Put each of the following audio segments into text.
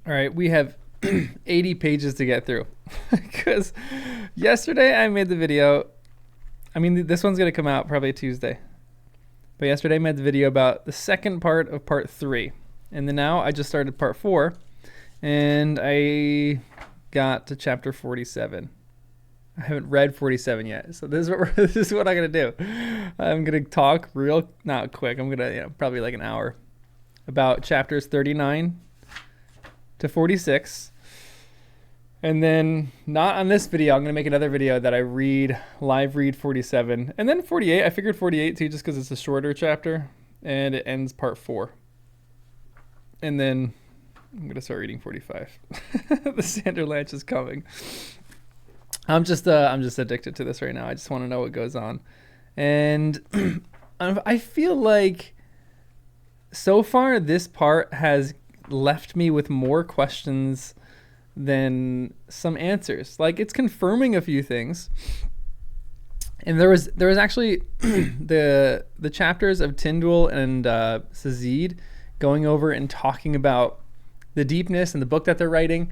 All right, we have 80 pages to get through because yesterday I made the video. I mean, this one's going to come out probably Tuesday. But yesterday I made the video about the second part of part 3. And then now I just started part 4 and I got to chapter 47. I haven't read 47 yet. So this is what I'm going to do. I'm going to talk not quick. I'm going to, probably like an hour about chapters 39 to 46. And then not on this video, I'm going to make another video that I live read 47. And then 48, I figured 48 too, just because it's a shorter chapter and it ends part 4. And then I'm going to start reading 45. The Sanderson is coming. I'm just addicted to this right now. I just want to know what goes on. And I feel like so far this part has left me with more questions than some answers. Like, it's confirming a few things. And there was actually the chapters of Tyndall and Sazid going over and talking about the deepness and the book that they're writing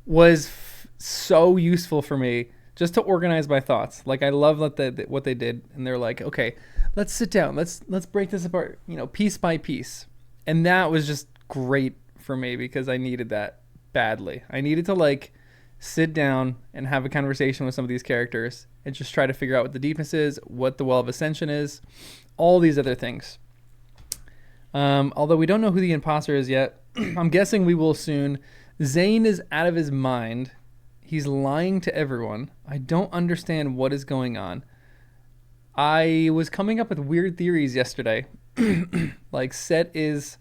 was so useful for me just to organize my thoughts. Like, I love what they did, and they're like, okay, let's sit down, let's break this apart, piece by piece. And that was just great for me because I needed that badly. I needed to sit down and have a conversation with some of these characters and just try to figure out what the deepness is, what the Well of Ascension is, all these other things. Although we don't know who the imposter is yet. I'm guessing we will soon. Zane is out of his mind. He's lying to everyone. I don't understand what is going on. I was coming up with weird theories yesterday. Like, Set is...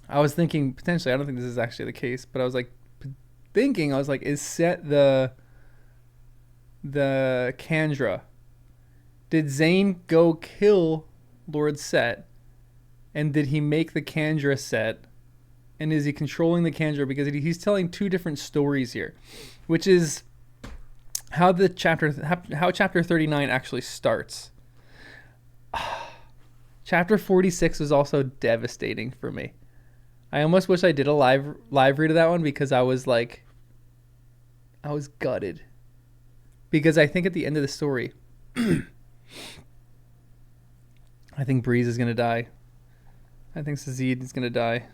I was thinking potentially, I don't think this is actually the case, but I was thinking, is Set the Kandra? Did Zane go kill Lord Set? And did he make the Kandra Set? And is he controlling the Kandra? Because he's telling two different stories here, which is how chapter 39 actually starts. Chapter 46 was also devastating for me. I almost wish I did a live read of that one because I was gutted. Because I think at the end of the story, I think Breeze is going to die. I think Sazid is going to die.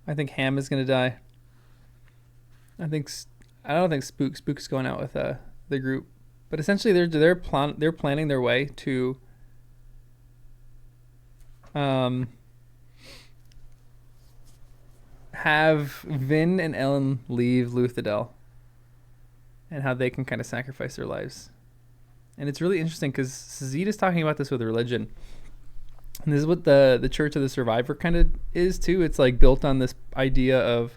I think Ham is going to die. I don't think Spook's going out with the group. But essentially they're planning their way to have Vin and Elend leave Luthadel and how they can kind of sacrifice their lives. And it's really interesting because Sazid is talking about this with religion. And this is what the Church of the Survivor kind of is too. It's built on this idea of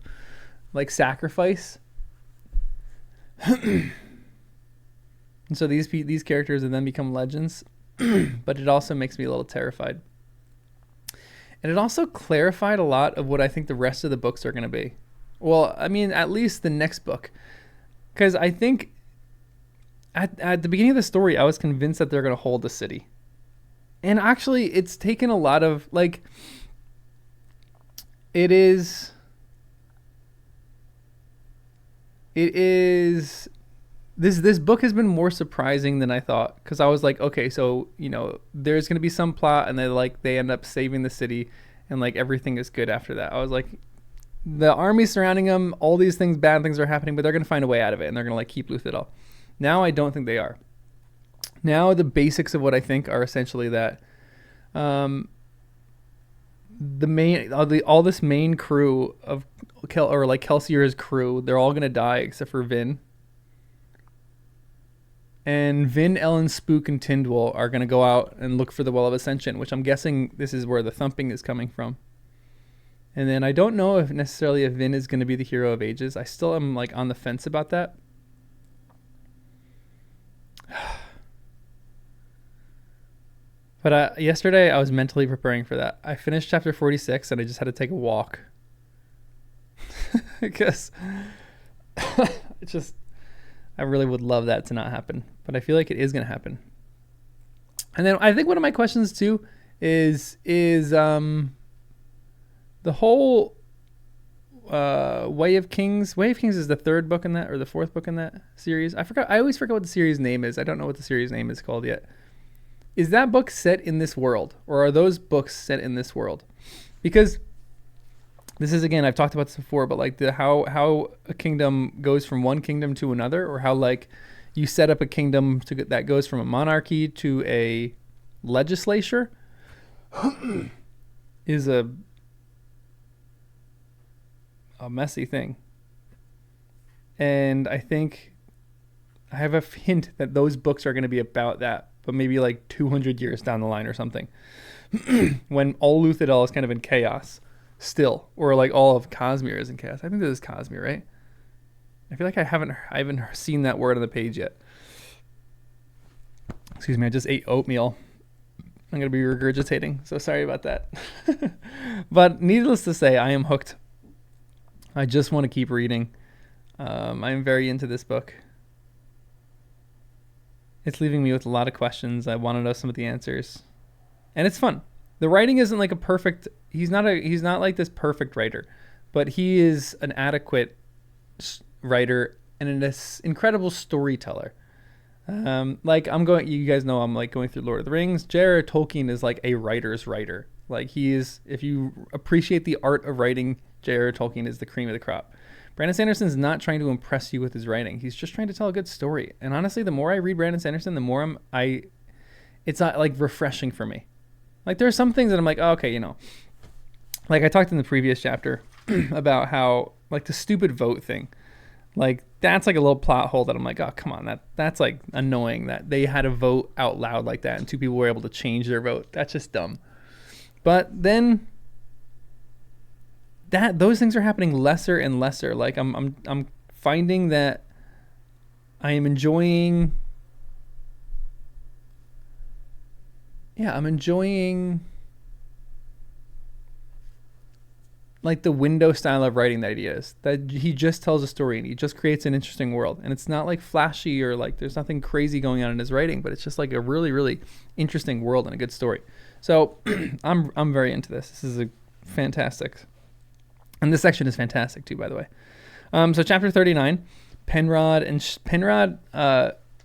sacrifice. And so these characters have then become legends. But it also makes me a little terrified. And it also clarified a lot of what I think the rest of the books are going to be. Well, I mean, at least the next book. Because I think at the beginning of the story, I was convinced that they're going to hold the city. And actually, it's taken a lot of, it is, this book has been more surprising than I thought. Because I was like, okay, so, there's going to be some plot, and they end up saving the city, and, everything is good after that. I was like, the army surrounding them, all these things, bad things are happening, but they're going to find a way out of it, and they're going to, keep Luthadel. Now I don't think they are. Now the basics of what I think are essentially that all this main crew of Kelsier's crew, they're all gonna die except for Vin. And Vin, Elend, Spook, and Tyndall are gonna go out and look for the Well of Ascension, which I'm guessing this is where the thumping is coming from. And then I don't know if Vin is gonna be the hero of ages. I still am on the fence about that. But yesterday I was mentally preparing for that. I finished chapter 46 and I just had to take a walk. Because I really would love that to not happen. But I feel like it is going to happen. And then I think one of my questions too is the whole Way of Kings. Way of Kings is the third book in that, or the fourth book in that series. I forgot. I always forget what the series name is. I don't know what the series name is called yet. Is that book set in this world, or are those books set in this world? Because this is, again, I've talked about this before, but like how a kingdom goes from one kingdom to another, or how like you set up a kingdom that goes from a monarchy to a legislature is a messy thing. And I think I have a hint that those books are going to be about that, but maybe like 200 years down the line or something. When all Luthadel is kind of in chaos still, or like all of Cosmere is in chaos. I think this is Cosmere, right? I feel like I haven't seen that word on the page yet. Excuse me, I just ate oatmeal. I'm going to be regurgitating, so sorry about that. But needless to say, I am hooked. I just want to keep reading. I'm very into this book. It's leaving me with a lot of questions. I want to know some of the answers. And it's fun. The writing isn't like a perfect... He's not like this perfect writer, but he is an adequate writer and an incredible storyteller. You guys know I'm like going through Lord of the Rings. J.R.R. Tolkien is like a writer's writer. Like he is, if you appreciate the art of writing, J.R.R. Tolkien is the cream of the crop. Brandon Sanderson is not trying to impress you with his writing. He's just trying to tell a good story. And honestly, the more I read Brandon Sanderson, the more it's not like refreshing for me. Like there are some things that I'm like, oh, okay, like I talked in the previous chapter about how like the stupid vote thing, like that's like a little plot hole that I'm like, oh, come on, that's like annoying that they had a vote out loud like that and two people were able to change their vote. That's just dumb. But then those things are happening lesser and lesser. Like I'm finding that I am enjoying. Yeah, I'm enjoying like the window style of writing that he is. That he just tells a story and he just creates an interesting world. And it's not like flashy or like there's nothing crazy going on in his writing, but it's just like a really, really interesting world and a good story. So I'm very into this. This is a fantastic. And this section is fantastic too, by the way. So chapter 39, Penrod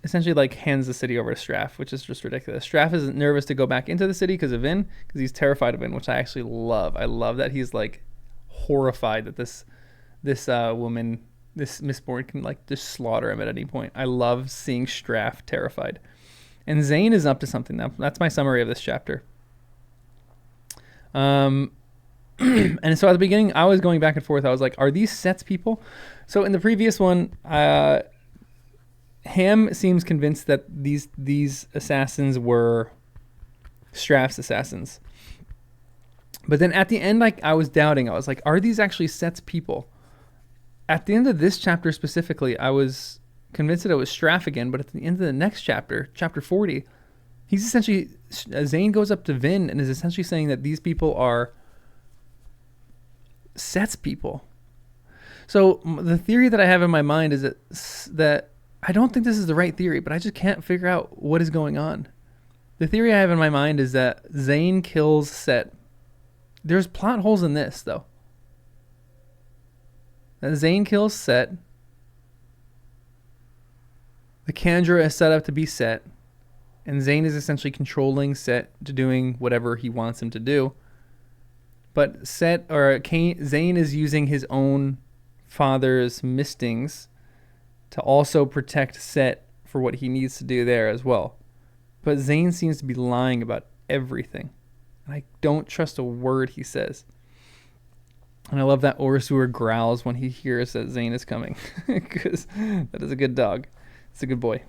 essentially like hands the city over to Straff, which is just ridiculous. Straff is nervous to go back into the city because of Vin, because he's terrified of Vin, which I actually love. I love that he's like horrified that this woman, this Mistborn, can like just slaughter him at any point. I love seeing Straff terrified. And Zane is up to something now. That's my summary of this chapter. And so at the beginning, I was going back and forth. I was like, are these Set's people? So in the previous one, Ham seems convinced that these assassins were Straff's assassins. But then at the end, like I was doubting. I was like, are these actually Set's people? At the end of this chapter specifically, I was convinced that it was Straff again. But at the end of the next chapter, chapter 40, he's essentially, Zane goes up to Vin and is essentially saying that these people are Set's people. So the theory that I have in my mind is that I don't think this is the right theory, but I just can't figure out what is going on. The theory I have in my mind is that Zane kills Set. There's plot holes in this, though. That Zane kills Set. The Kandra is set up to be Set. And Zane is essentially controlling Set to doing whatever he wants him to do. But Zane is using his own father's mistings to also protect Set for what he needs to do there as well. But Zane seems to be lying about everything. And I don't trust a word he says. And I love that Orsur growls when he hears that Zane is coming. Because that is a good dog. It's a good boy.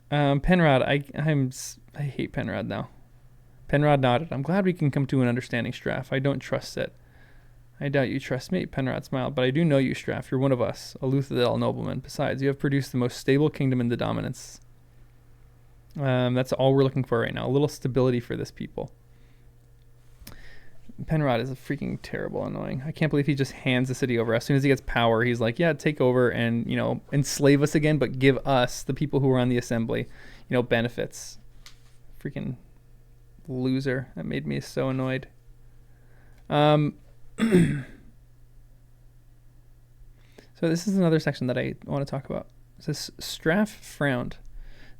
Penrod, I hate Penrod now. Penrod nodded. I'm glad we can come to an understanding, Straff. I don't trust Set. I doubt you trust me, Penrod smiled, but I do know you, Straff. You're one of us, a Luthadel nobleman. Besides, you have produced the most stable kingdom in the dominance. That's all we're looking for right now. A little stability for this people. Penrod is a freaking terrible annoying. I can't believe he just hands the city over. As soon as he gets power, he's like, yeah, take over and, enslave us again, but give us, the people who are on the assembly, benefits. Freaking loser. That made me so annoyed. Um, so this is another section that I want to talk about. It says, Straff frowned.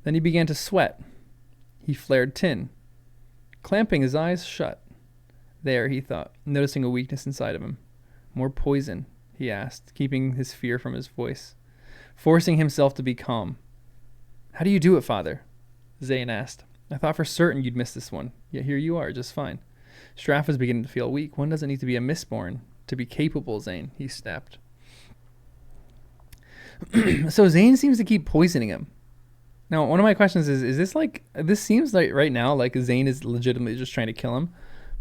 Then he began to sweat. He flared tin, clamping his eyes shut. There, he thought, noticing a weakness inside of him. More poison, he asked, keeping his fear from his voice, forcing himself to be calm. How do you do it, Father? Zane asked. I thought for certain you'd miss this one, yet here you are, just fine. Straff was beginning to feel weak. One doesn't need to be a mistborn to be capable, Zane, he snapped. So Zane seems to keep poisoning him. Now, one of my questions is this like, this seems like right now, like Zane is legitimately just trying to kill him.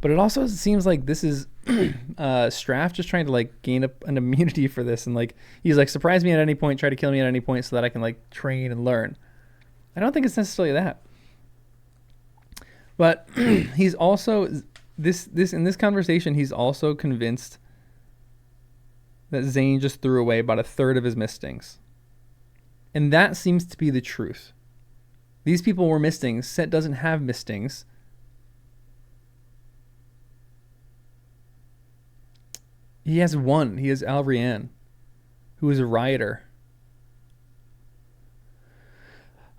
But it also seems like this is Straff just trying to like gain an immunity for this. And like, he's like, surprise me at any point, try to kill me at any point so that I can like train and learn. I don't think it's necessarily that. But he's also, in this conversation, he's also convinced that Zane just threw away about a third of his mistings. And that seems to be the truth. These people were mistings. Set doesn't have mistings. He has one. He has Alrianne, who is a rioter.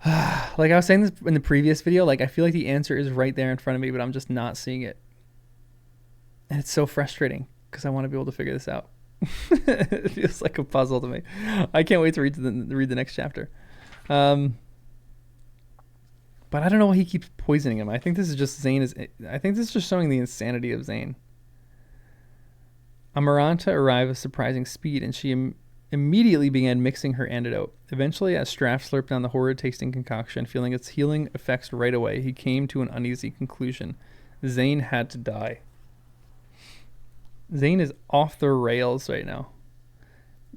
Like I was saying this in the previous video, like I feel like the answer is right there in front of me, but I'm just not seeing it. And it's so frustrating because I want to be able to figure this out. It feels like a puzzle to me. I can't wait to read the next chapter. But I don't know why he keeps poisoning him. I think this is just I think this is just showing the insanity of Zane. Amaranta arrived with surprising speed, and she immediately began mixing her antidote. Eventually, as Straff slurped down the horrid-tasting concoction, feeling its healing effects right away, he came to an uneasy conclusion. Zane had to die. Zane is off the rails right now.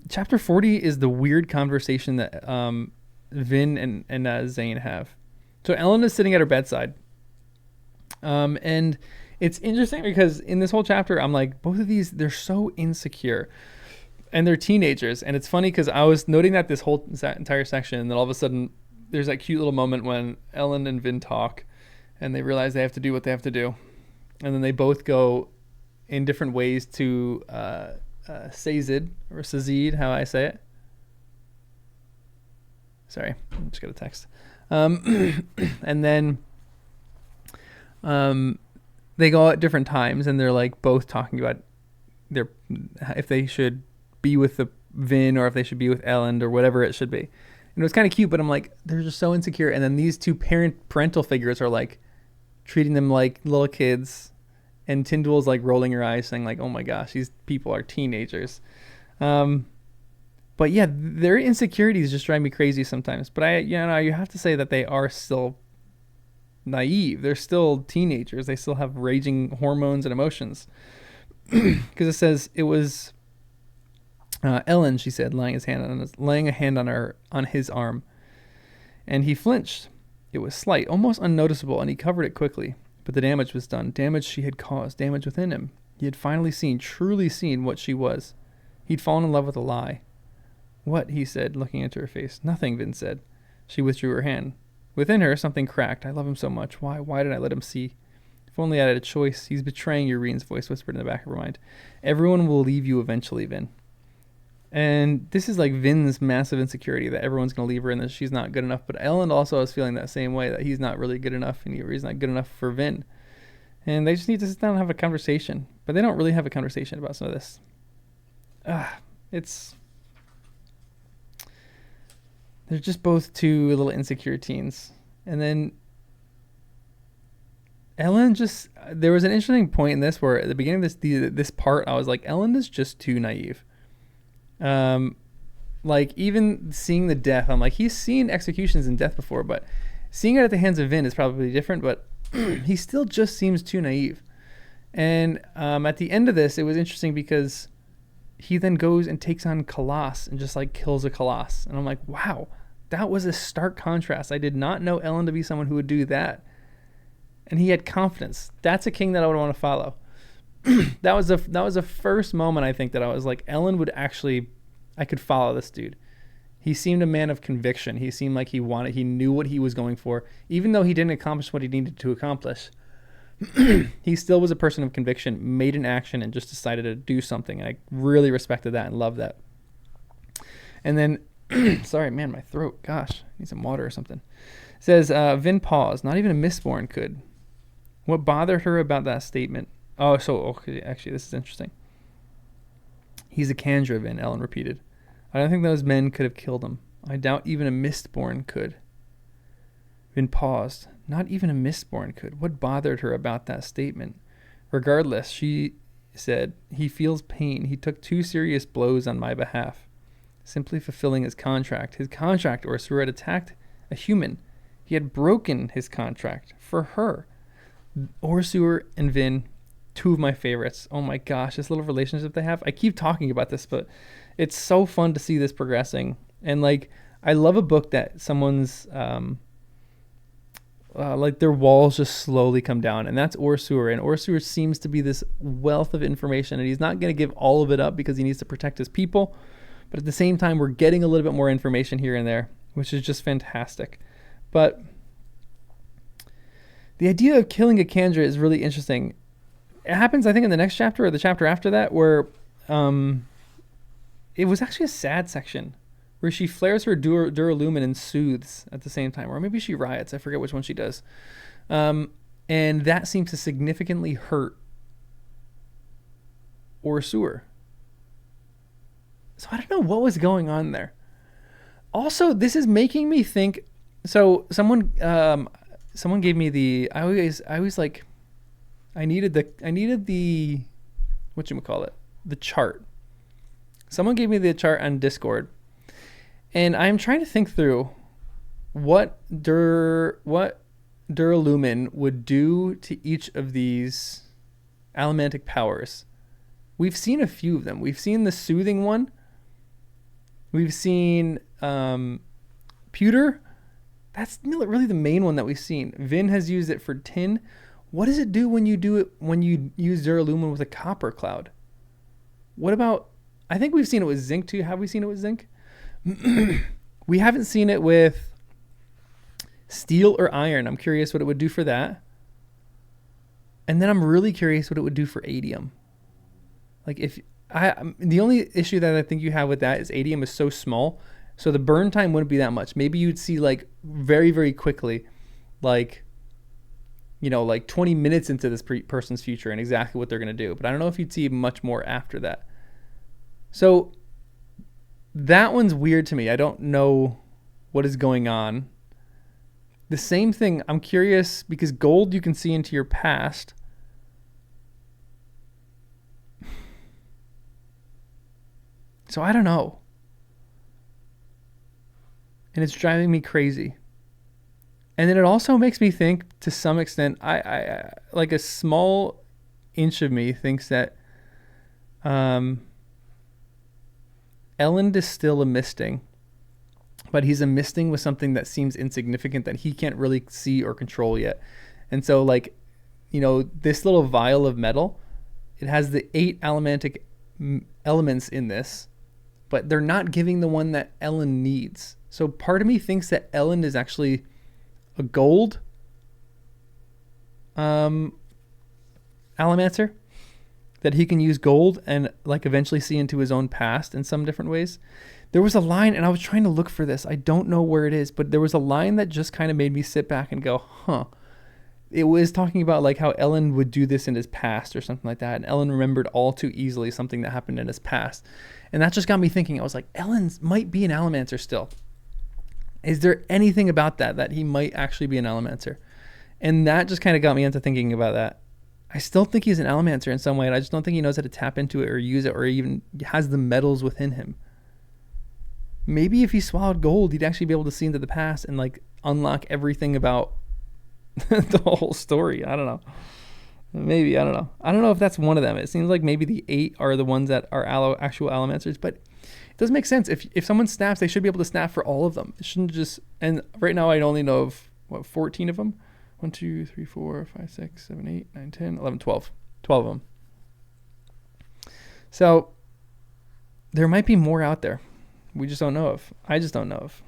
Chapter 40 is the weird conversation that Vin and Zane have. So Elend is sitting at her bedside. And it's interesting because in this whole chapter, I'm like, both of these, they're so insecure. And they're teenagers. And it's funny because I was noting that this whole entire section, and then all of a sudden, there's that cute little moment when Elend and Vin talk, and they realize they have to do what they have to do. And then they both go in different ways to Sazid, or Sazid, how I say it. Sorry, I just got a text. And then they go at different times, and they're like both talking about if they should be with the Vin or if they should be with Elend or whatever it should be. And it was kind of cute, but I'm like, they're just so insecure. And then these two parental figures are like treating them like little kids, and Tyndall's like rolling her eyes saying like, oh my gosh, these people are teenagers. But yeah, their insecurities just drive me crazy sometimes. But you have to say that they are still naive. They're still teenagers. They still have raging hormones and emotions. Because it says it was Elend, she said, laying a hand on his arm, and he flinched. It was slight, almost unnoticeable, and he covered it quickly. But the damage was done. Damage she had caused. Damage within him. He had finally truly seen what she was. He'd fallen in love with a lie. What? He said, looking into her face. Nothing, Vin said. She withdrew her hand. Within her, something cracked. I love him so much. Why did I let him see? If only I had a choice. He's betraying you, Reen's voice whispered in the back of her mind. Everyone will leave you eventually, Vin. And this is like Vin's massive insecurity that everyone's going to leave her and that she's not good enough. But Elend also is feeling that same way, that he's not really good enough and he's not good enough for Vin. And they just need to sit down and have a conversation. But they don't really have a conversation about some of this. They're just both two little insecure teens. And then Elend there was an interesting point in this where at the beginning of this part, I was like, Elend is just too naive. Like even seeing the death, I'm like, he's seen executions and death before, but seeing it at the hands of Vin is probably different, but he still just seems too naive. And at the end of this, it was interesting because he then goes and takes on Colossus and just like kills a Colossus. And I'm like, wow, that was a stark contrast. I did not know Elend to be someone who would do that. And he had confidence. That's a king that I would want to follow. That was the first moment I think that I was like, Elend would actually, I could follow this dude. He seemed a man of conviction. He seemed like he knew what he was going for, even though he didn't accomplish what he needed to accomplish. He still was a person of conviction, made an action, and just decided to do something. And I really respected that and loved that. And then, sorry, man, my throat. Gosh, I need some water or something. It says, Vin paused. Not even a mistborn could. What bothered her about that statement? Oh, so, okay, actually, this is interesting. He's a Kandra, Vin, Elend repeated. I don't think those men could have killed him. I doubt even a mistborn could. Vin paused. Not even a mistborn could. What bothered her about that statement? Regardless, she said, he feels pain. He took 2 serious blows on my behalf. Simply fulfilling his contract. His contract, Ursula had attacked a human. He had broken his contract for her. Ursula and Vin, 2 of my favorites. Oh my gosh, this little relationship they have. I keep talking about this, but it's so fun to see this progressing. And like, I love a book that someone's like their walls just slowly come down, and that's Ursula. And Ursula seems to be this wealth of information, and he's not going to give all of it up because he needs to protect his people. But at the same time, we're getting a little bit more information here and there, which is just fantastic. But the idea of killing a Kandra is really interesting. It happens, I think, in the next chapter or the chapter after that, where it was actually a sad section where she flares her Duralumin and soothes at the same time. Or maybe she riots. I forget which one she does. And that seems to significantly hurt Ursula. So I don't know what was going on there. Also, this is making me think. So someone gave me the. I always like. I needed the. Whatchamacallit? The chart. Someone gave me the chart on Discord, and I'm trying to think through what Duralumin would do to each of these elementic powers. We've seen a few of them. We've seen the soothing one. We've seen Pewter. That's really the main one that we've seen. Vin has used it for tin. What does it do when you use Duralumin with a copper cloud? What about? I think we've seen it with zinc too. Have we seen it with zinc? We haven't seen it with steel or iron. I'm curious what it would do for that. And then I'm really curious what it would do for adium. Like the only issue that I think you have with that is adium is so small, so the burn time wouldn't be that much. Maybe you'd see like very, very quickly, like, you know, like 20 minutes into this person's future and exactly what they're going to do. But I don't know if you'd see much more after that. So that one's weird to me. I don't know what is going on. The same thing, I'm curious, because gold you can see into your past. So I don't know. And it's driving me crazy. And then it also makes me think, to some extent, I like a small inch of me thinks that Elend is still a misting, but he's a misting with something that seems insignificant that he can't really see or control yet. And so, like, you know, this little vial of metal, it has the 8 elementic elements in this, but they're not giving the one that Elend needs. So part of me thinks that Elend is actually a gold Allomancer, that he can use gold and like eventually see into his own past in some different ways. There was a line, and I was trying to look for this. I don't know where it is, but there was a line that just kind of made me sit back and go, huh. It was talking about like how Elend would do this in his past or something like that. And Elend remembered all too easily something that happened in his past. And that just got me thinking. I was like, Elend might be an Allomancer still. Is there anything about that he might actually be an Allomancer? And that just kind of got me into thinking about that. I still think he's an Allomancer in some way, and I just don't think he knows how to tap into it or use it or even has the metals within him. Maybe if he swallowed gold, he'd actually be able to see into the past and like unlock everything about the whole story. I don't know. Maybe, I don't know. I don't know if that's one of them. It seems like maybe the 8 are the ones that are actual Allomancers, but it does make sense. If someone snaps, they should be able to snap for all of them. It shouldn't just, and right now I only know of, 14 of them? 1, 2, 3, 4, 5, 6, 7, 8, 9, 10, 11, 12. 12 of them. So there might be more out there. We just don't know of. I just don't know of.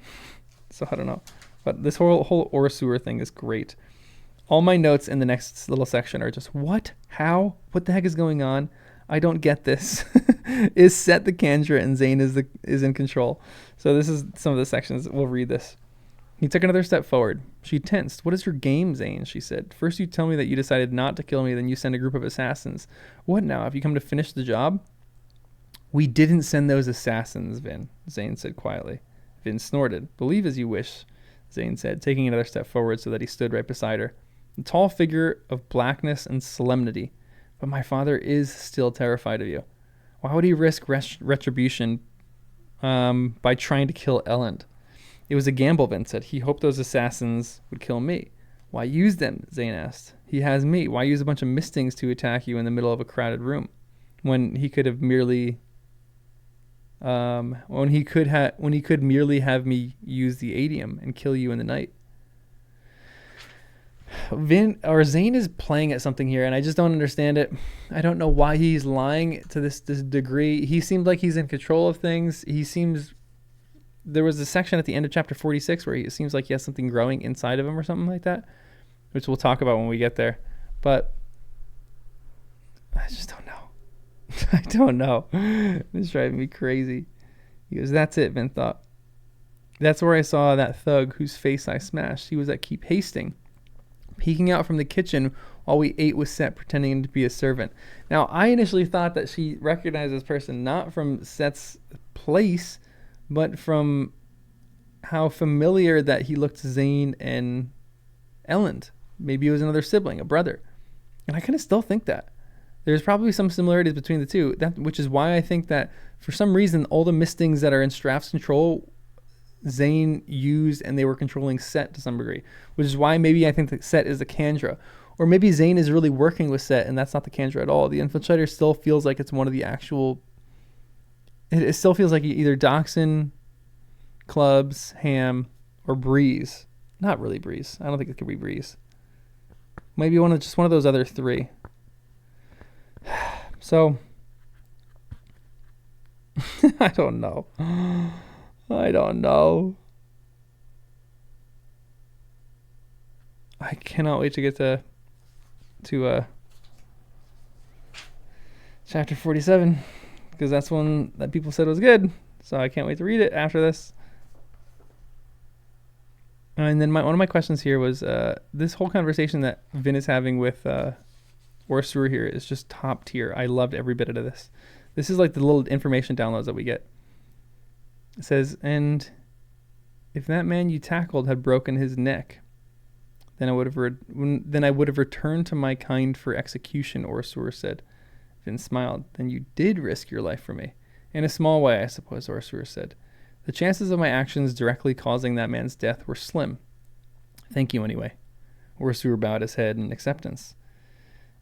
So I don't know. But this whole Ursula thing is great. All my notes in the next little section are just, what? How? What the heck is going on? I don't get this. Is Set the Kandra and Zane is in control? So this is some of the sections. We'll read this. He took another step forward. She tensed. What is your game, Zane? She said. First you tell me that you decided not to kill me, then you send a group of assassins. What now? Have you come to finish the job? We didn't send those assassins, Vin, Zane said quietly. Vin snorted. Believe as you wish, Zane said, taking another step forward so that he stood right beside her. A tall figure of blackness and solemnity. But my father is still terrified of you. Why would he risk retribution by trying to kill Elend? It was a gamble, Vin said. He hoped those assassins would kill me. Why use them? Zane asked. He has me. Why use a bunch of mistings to attack you in the middle of a crowded room when he could have merely when he could merely have me use the adium and kill you in the night? Zane is playing at something here, and I just don't understand it. I don't know why he's lying to this degree. He seems like he's in control of things. There was a section at the end of chapter 46 where it seems like he has something growing inside of him or something like that, which we'll talk about when we get there. But I just don't know. I don't know. It's driving me crazy. He goes, that's it, Vin thought. That's where I saw that thug whose face I smashed. He was at Keep Hasting, peeking out from the kitchen while we ate with Set, pretending to be a servant. Now, I initially thought that she recognized this person not from Set's place, but from how familiar that he looked to Zane and Elend. Maybe it was another sibling, a brother. And I kind of still think that. There's probably some similarities between the two, which is why I think that for some reason, all the mistings that are in Straff's control, Zane used, and they were controlling Set to some degree, which is why maybe I think that Set is the Kandra. Or maybe Zane is really working with Set, and that's not the Kandra at all. The Infiltrator still feels like it's one of the actual... It still feels like either Dachshund, Clubs, Ham, or Breeze. Not really Breeze. I don't think it could be Breeze. Maybe just one of those other three. So, I don't know. I don't know. I cannot wait to get to chapter 47. Because that's one that people said was good. So I can't wait to read it after this. And then one of my questions here was, this whole conversation that Vin is having with Orsur here is just top tier. I loved every bit of this. This is like the little information downloads that we get. It says, and if that man you tackled had broken his neck, then I would have returned to my kind for execution, Orsur said. Vin smiled. Then you did risk your life for me. In a small way, I suppose, Orsur said. The chances of my actions directly causing that man's death were slim. Thank you anyway. Orsur bowed his head in acceptance.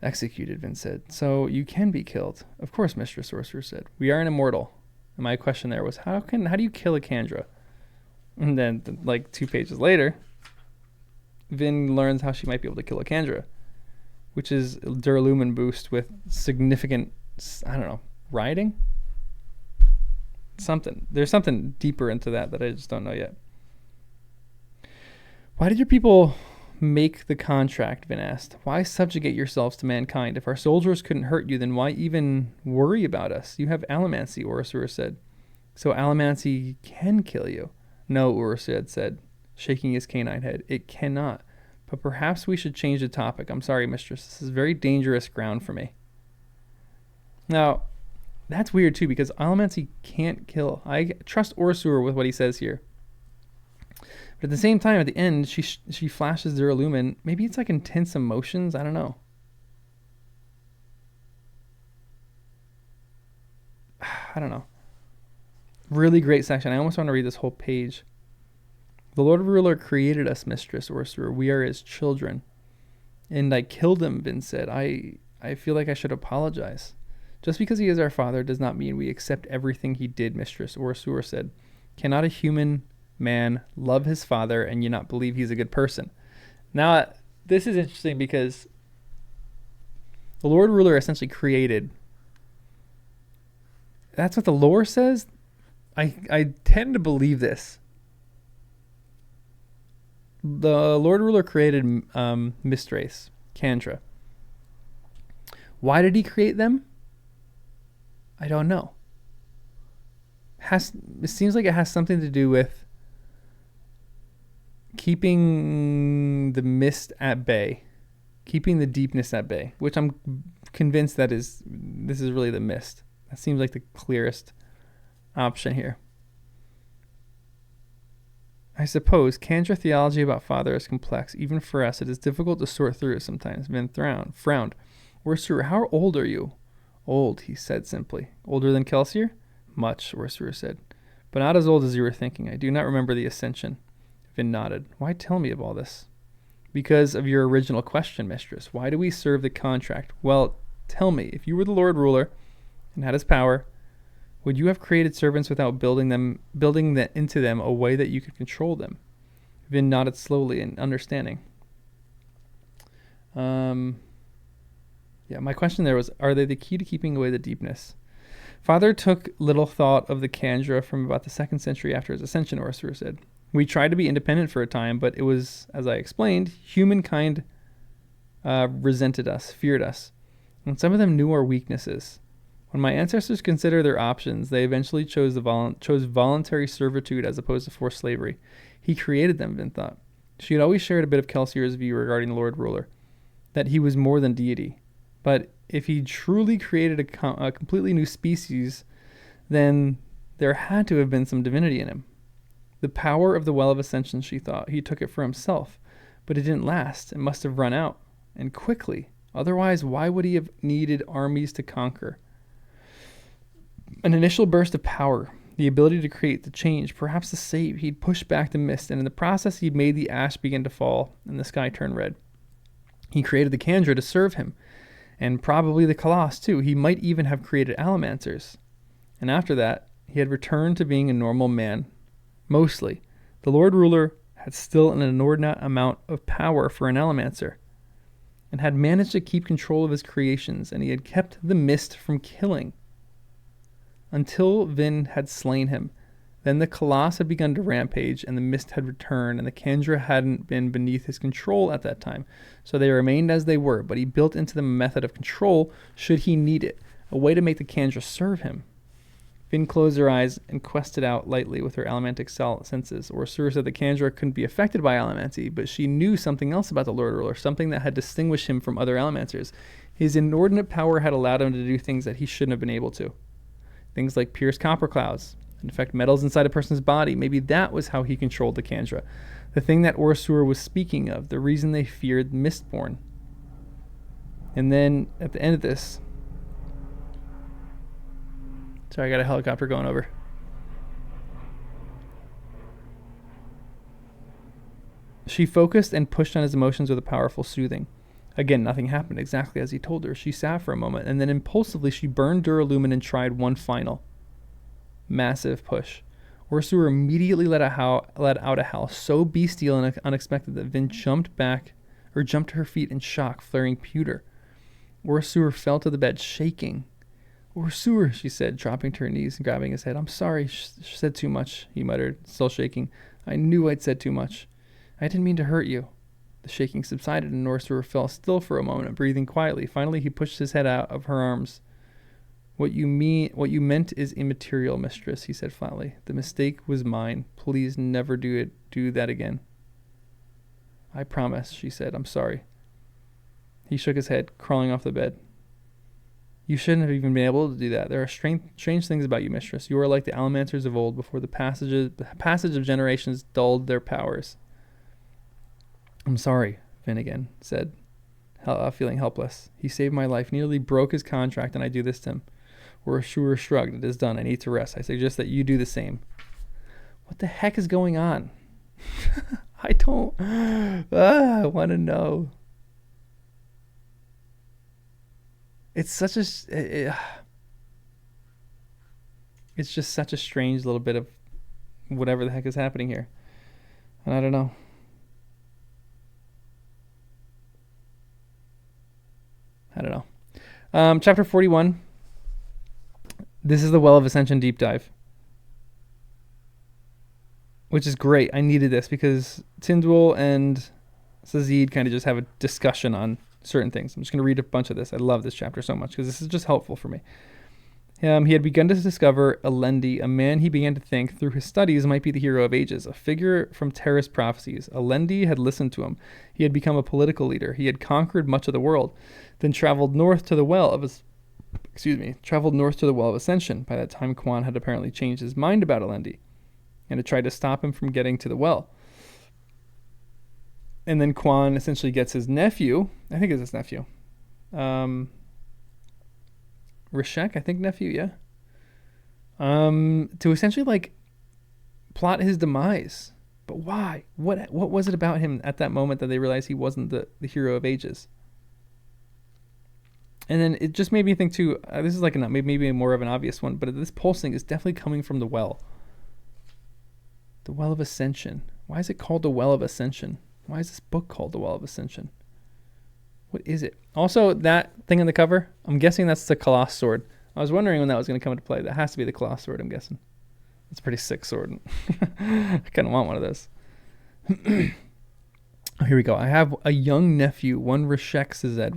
Executed, Vin said. So you can be killed. Of course, Mistress, Orsur said. We are an immortal. And my question there was, how do you kill a Kandra? And then, like 2 pages later, Vin learns how she might be able to kill a Kandra, which is Duralumin boost with significant, I don't know, riding? Something. There's something deeper into that I just don't know yet. Why did your people make the contract, Vin asked. Why subjugate yourselves to mankind? If our soldiers couldn't hurt you, then why even worry about us? You have Allomancy, Orsur said. So Allomancy can kill you? No, Orsur said, shaking his canine head. It cannot. But perhaps we should change the topic. I'm sorry, mistress. This is very dangerous ground for me. Now, that's weird too, because Allomancy can't kill. I trust Orsur with what he says here. But at the same time, at the end, she flashes Duralumin. Maybe it's like intense emotions. I don't know. I don't know. Really great section. I almost want to read this whole page. The Lord Ruler created us, Mistress Orsur. We are his children. And I killed him, Vin said. I feel like I should apologize. Just because he is our father does not mean we accept everything he did, Mistress Orsur said. Cannot a human man love his father and you not believe he's a good person? Now, this is interesting because the Lord Ruler essentially created. That's what the lore says. I tend to believe this. the Lord Ruler created Mistrace, Kandra. Why did he create them? I don't know. It seems like it has something to do with keeping the mist at bay, keeping the deepness at bay, which I'm convinced this is really the mist. That seems like the clearest option here. I suppose Kandra theology about Father is complex. Even for us, it is difficult to sort through it sometimes. Vin frowned. Ursur, how old are you? Old, he said simply. Older than Kelsier? Much, Ursur said. But not as old as you were thinking. I do not remember the Ascension. Vin nodded. Why tell me of all this? Because of your original question, mistress. Why do we serve the contract? Well, tell me, if you were the Lord Ruler and had his power, would you have created servants without building into them a way that you could control them? Vin nodded slowly in understanding. My question there was, are they the key to keeping away the deepness? Father took little thought of the Kandra from about the 2nd century after his ascension, Ursur said. We tried to be independent for a time, but it was, as I explained, humankind resented us, feared us, and some of them knew our weaknesses. When my ancestors considered their options, they eventually chose voluntary servitude as opposed to forced slavery. He created them, Vin thought. She had always shared a bit of Kelsier's view regarding the Lord Ruler, that he was more than deity. But if he truly created a completely new species, then there had to have been some divinity in him. The power of the Well of Ascension, she thought. He took it for himself, but it didn't last. It must have run out, and quickly. Otherwise, why would he have needed armies to conquer? An initial burst of power, the ability to create, to change, perhaps to save. He'd pushed back the mist, and in the process, he'd made the ash begin to fall, and the sky turn red. He created the Kandra to serve him, and probably the Colossus, too. He might even have created Allomancers. And after that, he had returned to being a normal man. Mostly. The Lord Ruler had still an inordinate amount of power for an Allomancer, and had managed to keep control of his creations, and he had kept the mist from killing. Until Vin had slain him. Then the Colossus had begun to rampage, and the mist had returned, and the Kandra hadn't been beneath his control at that time. So they remained as they were, but he built into them a method of control should he need it, a way to make the Kandra serve him. Vin closed her eyes and quested out lightly with her allomantic senses. Ursur said the Kandra couldn't be affected by allomancy, but she knew something else about the Lord Ruler, something that had distinguished him from other allomancers. His inordinate power had allowed him to do things that he shouldn't have been able to. Things like pierce copper clouds, and affect metals inside a person's body. Maybe that was how he controlled the Kandra. The thing that Ursur was speaking of, the reason they feared Mistborn. And then, at the end of this... Sorry, I got a helicopter going over. She focused and pushed on his emotions with a powerful soothing. Again, nothing happened exactly as he told her. She sat for a moment, and then impulsively she burned Duralumin and tried one final massive push. Ursur immediately let out a howl so bestial and unexpected that Vin jumped to her feet in shock, flaring pewter. Ursur fell to the bed, shaking. Ursur, she said, dropping to her knees and grabbing his head. I'm sorry, she said too much, he muttered, still shaking. I knew I'd said too much. I didn't mean to hurt you. The shaking subsided, and Ursur fell still for a moment, breathing quietly. Finally, he pushed his head out of her arms. What you meant is immaterial, mistress, he said flatly. The mistake was mine. Please never do that again. I promise, she said. I'm sorry. He shook his head, crawling off the bed. You shouldn't have even been able to do that. There are strange things about you, mistress. You are like the Allomancers of old before the passage of generations dulled their powers. I'm sorry, Vin again said, feeling helpless. He saved my life, nearly broke his contract, and I do this to him. Ursur shrugged. It is done. I need to rest. I suggest that you do the same. What the heck is going on? I don't... I want to know. It's such a... it's just such a strange little bit of whatever the heck is happening here. And I don't know. Chapter 41. This is the Well of Ascension deep dive. which is great. I needed this because Tindwyl and Sazid kind of just have a discussion on certain things. I'm just going to read a bunch of this. I love this chapter so much because this is just helpful for me. He had begun to discover Elend, a man he began to think through his studies might be the hero of ages, a figure from Terra's prophecies. Elend had listened to him. He had become a political leader. He had conquered much of the world, then traveled north to the well of Ascension. By that time, Quan had apparently changed his mind about Elend and had tried to stop him from getting to the well. And then Quan essentially gets his nephew, I think it's his nephew, Reshek, I think nephew, yeah, to essentially like plot his demise. But why? What was it about him at that moment that they realized he wasn't the hero of ages? And then it just made me think too, this is like maybe more of an obvious one, but this pulsing is definitely coming from the well. The Well of Ascension. Why is it called the Well of Ascension? Why is this book called the Well of Ascension? What is it? Also, that thing on the cover, I'm guessing that's the Colossus sword. I was wondering when that was going to come into play. That has to be the Colossus sword, I'm guessing. It's a pretty sick sword. I kind of want one of those. Oh, here we go. I have a young nephew, one Reshek Sazid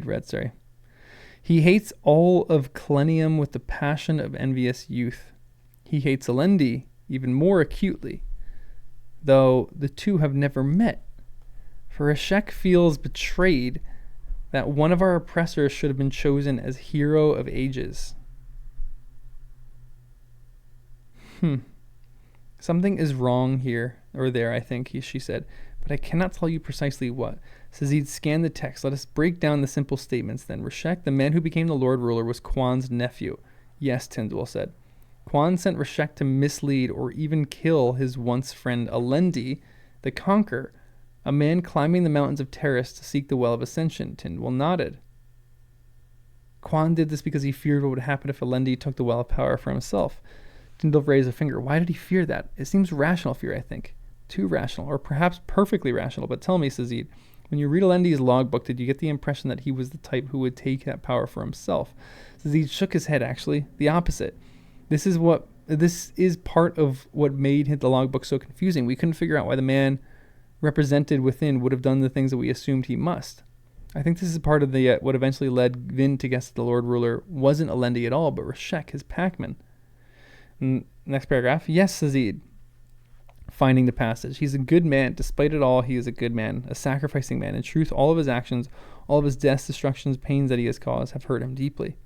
read, sorry. He hates all of Klenium with the passion of envious youth. He hates Elend even more acutely, though the two have never met. For Reshek feels betrayed that one of our oppressors should have been chosen as hero of ages. Something is wrong here, or there, I think, she said, but I cannot tell you precisely what. Sazid scanned the text. Let us break down the simple statements then. Reshek, the man who became the Lord Ruler, was Quan's nephew. Yes, Tindwyl said. Quan sent Reshek to mislead or even kill his once friend Elend, the Conqueror, a man climbing the mountains of Terrace to seek the Well of Ascension. Tindwyl nodded. Quan did this because he feared what would happen if Elend took the Well of Power for himself. Tindwyl raised a finger. Why did he fear that? It seems rational fear, I think. Too rational, or perhaps perfectly rational. But tell me, Sazid, when you read Elend's logbook, did you get the impression that he was the type who would take that power for himself? Sazid shook his head, actually. The opposite. This is part of what made the logbook so confusing. We couldn't figure out why the man represented within would have done the things that we assumed he must. I think this is part of the what eventually led Vin to guess that the Lord Ruler wasn't Elend at all, but Reshek, his packman. Next paragraph. Yes, Sazid. Finding the passage. He's a good man. Despite it all, he is a good man, a sacrificing man. In truth, all of his actions, all of his deaths, destructions, pains that he has caused have hurt him deeply.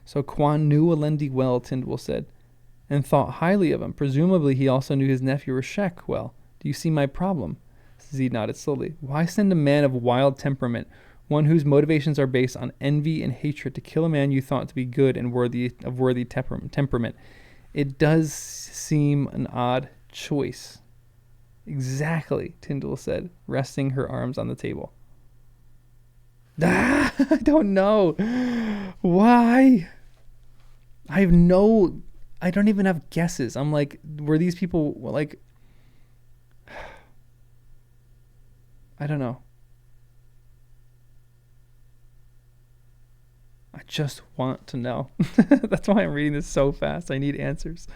So Quan knew Elend well, Tindwyl said, and thought highly of him. Presumably, he also knew his nephew Reshek well. Do you see my problem? Sazid nodded slowly. Why send a man of wild temperament, one whose motivations are based on envy and hatred, to kill a man you thought to be good and worthy temperament? It does seem an odd choice. Exactly, Tindwyl said, resting her arms on the table. I don't know. Why? I don't even have guesses. I'm like, were these people like, I don't know. I just want to know. That's why I'm reading this so fast. I need answers.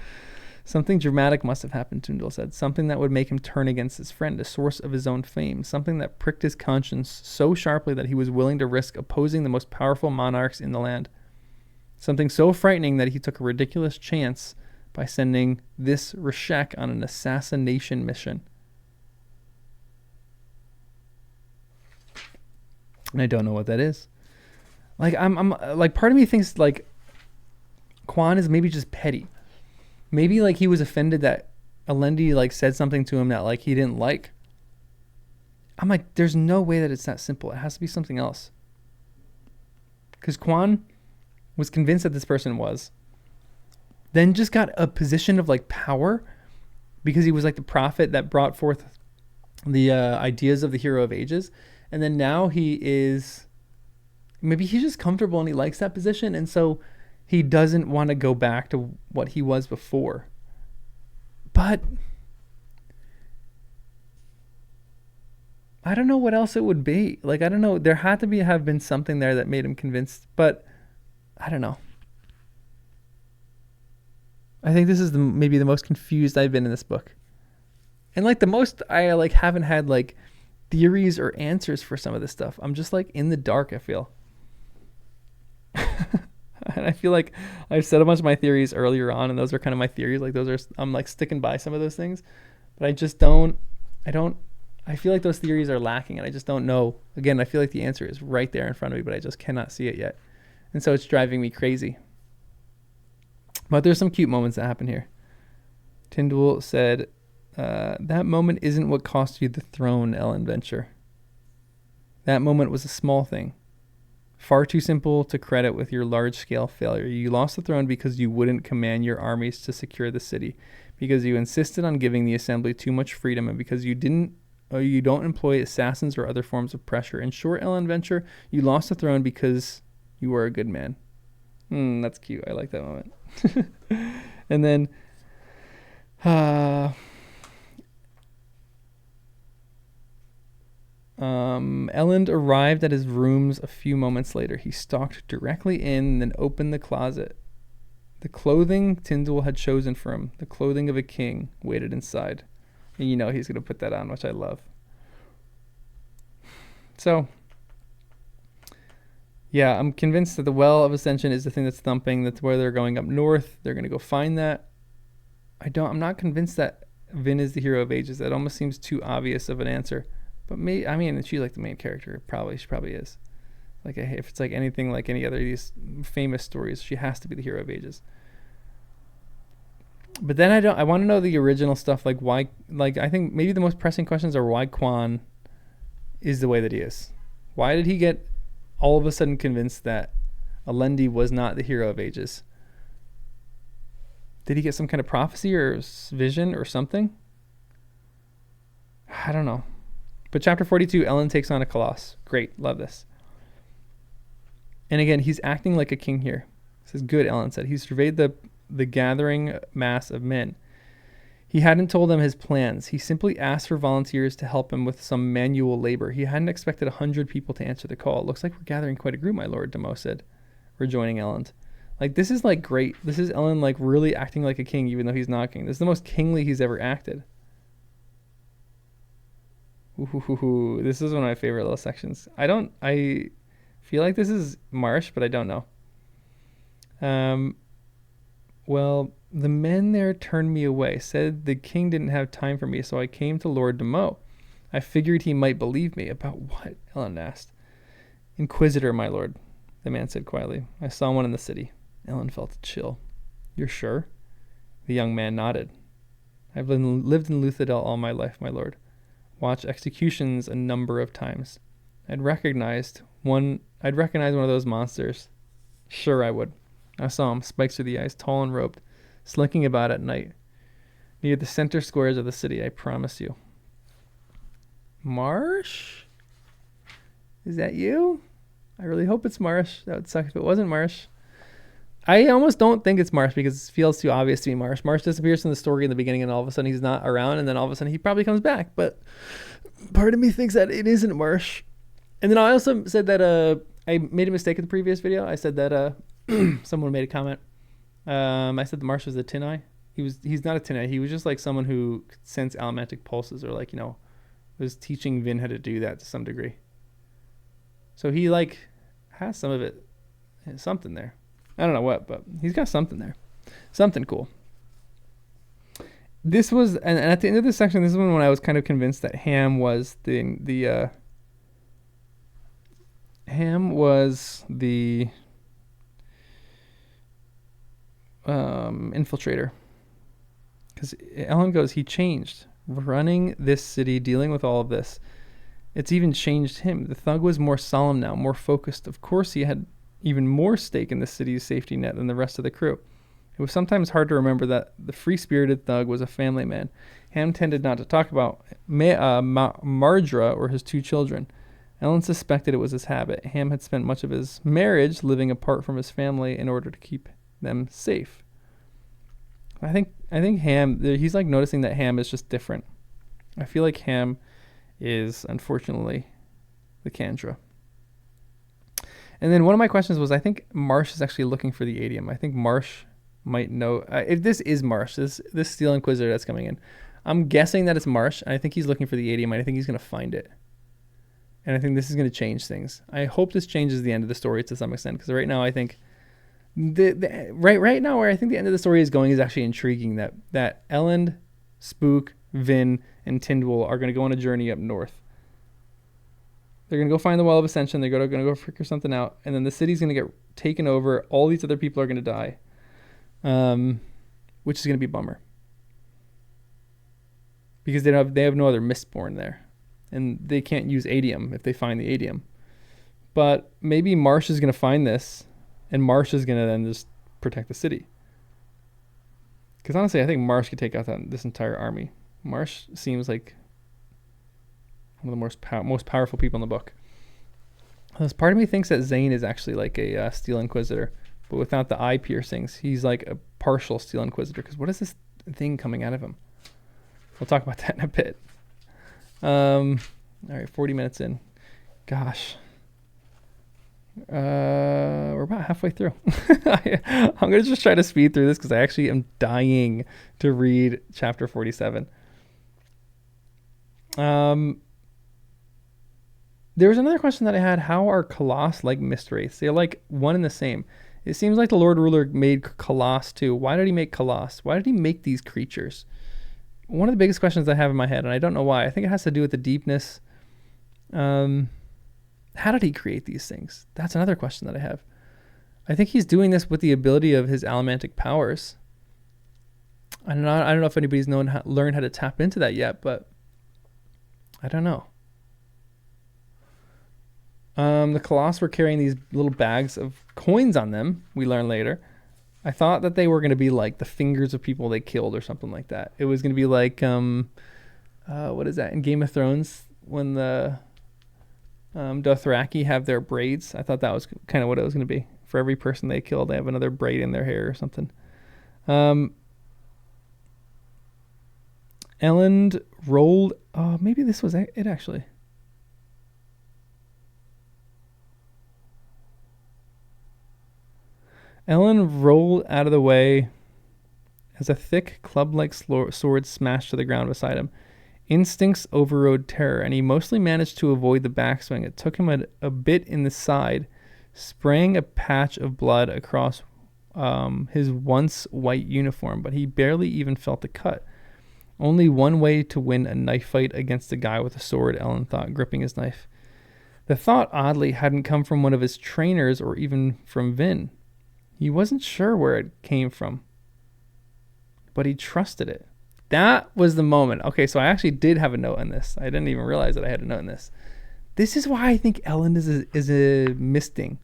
Something dramatic must have happened, Tindwyl said. Something that would make him turn against his friend, a source of his own fame. Something that pricked his conscience so sharply that he was willing to risk opposing the most powerful monarchs in the land. Something so frightening that he took a ridiculous chance by sending this Reshek on an assassination mission. And I don't know what that is. Like, I'm like, part of me thinks like Quan is maybe just petty. Maybe like he was offended that Elend like said something to him that like he didn't like. I'm like, there's no way that it's that simple. It has to be something else. Because Quan was convinced that this person was. Then just got a position of like power because he was like the prophet that brought forth the ideas of the hero of ages. And then now he is, maybe he's just comfortable and he likes that position. And so he doesn't want to go back to what he was before. But I don't know what else it would be. Like, I don't know. There had to have been something there that made him convinced. But I don't know. I think this is maybe the most confused I've been in this book. And like the most, I like haven't had like theories or answers for some of this stuff. I'm just like in the dark, I feel. And I feel like I've said a bunch of my theories earlier on, and those are kind of my theories. Like those are, I'm like sticking by some of those things, but I feel like those theories are lacking, and I just don't know. Again, I feel like the answer is right there in front of me, but I just cannot see it yet. And so it's driving me crazy. But there's some cute moments that happen here. Tyndall said, that moment isn't what cost you the throne, Elend Venture. That moment was a small thing. Far too simple to credit with your large-scale failure. You lost the throne because you wouldn't command your armies to secure the city, because you insisted on giving the assembly too much freedom, and because you don't employ assassins or other forms of pressure. In short, Elend Venture, you lost the throne because you were a good man. That's cute. I like that moment. And then Elend arrived at his rooms a few moments later. He stalked directly in, then opened the closet. The clothing Tyndall had chosen for him, the clothing of a king, waited inside. And you know he's going to put that on, which I love. So, yeah, I'm convinced that the Well of Ascension is the thing that's thumping. That's where they're going up north. They're going to go find that. I'm not convinced that Vin is the hero of ages. That almost seems too obvious of an answer. But she's like the main character. She probably is. Like if it's like anything like any other of these famous stories, she has to be the hero of ages. But then I want to know the original stuff. Like why? Like I think maybe the most pressing questions are why Quan is the way that he is. Why did he get all of a sudden convinced that Alendi was not the hero of ages? Did he get some kind of prophecy or vision or something? I don't know. But chapter 42, Elend takes on a Colossus. Great, love this. And again, he's acting like a king here. This is good, Elend said. He surveyed the gathering mass of men. He hadn't told them his plans. He simply asked for volunteers to help him with some manual labor. He hadn't expected 100 people to answer the call. It looks like we're gathering quite a group, my lord, Demo said, rejoining Elend. Like, this is like great. This is Elend like really acting like a king, even though he's not king. This is the most kingly he's ever acted. Ooh, this is one of my favorite little sections. I feel like this is Marsh, but I don't know. Well, the men there turned me away, said the king didn't have time for me, so I came to Lord Demo. I figured he might believe me. About what? Elend asked. Inquisitor, my lord, the man said quietly. I saw one in the city. Elend felt a chill. You're sure? The young man nodded. I've lived in Luthadel all my life, my lord. Watched executions a number of times. I'd recognize one of those monsters. Sure I would. I saw him, spikes through the eyes, tall and robed, slinking about at night, near the center squares of the city, I promise you. Marsh? Is that you? I really hope it's Marsh. That would suck if it wasn't Marsh. I almost don't think it's Marsh because it feels too obvious to be Marsh. Marsh disappears from the story in the beginning and all of a sudden he's not around, and then all of a sudden he probably comes back. But part of me thinks that it isn't Marsh. And then I also said that I made a mistake in the previous video. I said that someone made a comment. I said that Marsh was a tin eye. He's not a tin eye. He was just like someone who could sense allomantic pulses, or like, was teaching Vin how to do that to some degree. So he like has some of it, something there. I don't know what, but he's got something there. Something cool. This was, and at the end of this section, this is when I was kind of convinced that Ham was the infiltrator. Because Elend goes, he changed. Running this city, dealing with all of this. It's even changed him. The thug was more solemn now, more focused. Of course, he had even more stake in the city's safety net than the rest of the crew. It was sometimes hard to remember that the free-spirited thug was a family man. Ham tended not to talk about Mardra or his two children. Elend suspected it was his habit. Ham had spent much of his marriage living apart from his family in order to keep them safe. I think Ham, he's like noticing that Ham is just different. I feel like Ham is, unfortunately, the Kandra. And then one of my questions was, I think Marsh is actually looking for the adium. I think Marsh might know. If this is Marsh, this Steel Inquisitor that's coming in, I'm guessing that it's Marsh. And I think he's looking for the adium. I think he's going to find it. And I think this is going to change things. I hope this changes the end of the story to some extent, because right now I think right now where I think the end of the story is going is actually intriguing. That Elend, Spook, Vin, and Tindwell are going to go on a journey up north. They're going to go find the Well of Ascension. They're going to go figure something out, and then the city's going to get taken over. All these other people are going to die, which is going to be a bummer because they have no other Mistborn there. And they can't use adium if they find the adium. But maybe Marsh is going to find this, and Marsh is going to then just protect the city. Because honestly, I think Marsh could take out this entire army. Marsh seems like one of the most powerful people in the book. This part of me thinks that Zane is actually like a Steel Inquisitor, but without the eye piercings. He's like a partial Steel Inquisitor. Because what is this thing coming out of him? We'll talk about that in a bit. All right, 40 minutes in. Gosh. We're about halfway through. I'm going to just try to speed through this because I actually am dying to read chapter 47. There was another question that I had. How are Colossus like Mist Wraiths? They're like one and the same. It seems like the Lord Ruler made Colossus too. Why did he make Colossus? Why did he make these creatures? One of the biggest questions I have in my head, and I don't know why. I think it has to do with the deepness. How did he create these things? That's another question that I have. I think he's doing this with the ability of his allomantic powers. I don't know if anybody's learned how to tap into that yet, but I don't know. The Colossus were carrying these little bags of coins on them, we learn later. I thought that they were going to be like the fingers of people they killed or something like that. It was going to be like, what is that? In Game of Thrones, when the Dothraki have their braids. I thought that was kind of what it was going to be. For every person they killed, they have another braid in their hair or something. Elend rolled... maybe this was it actually. Elend rolled out of the way as a thick club-like sword smashed to the ground beside him. Instincts overrode terror, and he mostly managed to avoid the backswing. It took him a bit in the side, spraying a patch of blood across his once white uniform, but he barely even felt the cut. Only one way to win a knife fight against a guy with a sword, Elend thought, gripping his knife. The thought, oddly, hadn't come from one of his trainers or even from Vin. He wasn't sure where it came from, but he trusted it. That was the moment. Okay, so I actually did have a note on this. I didn't even realize that I had a note on this. This is why I think Elend is a misting.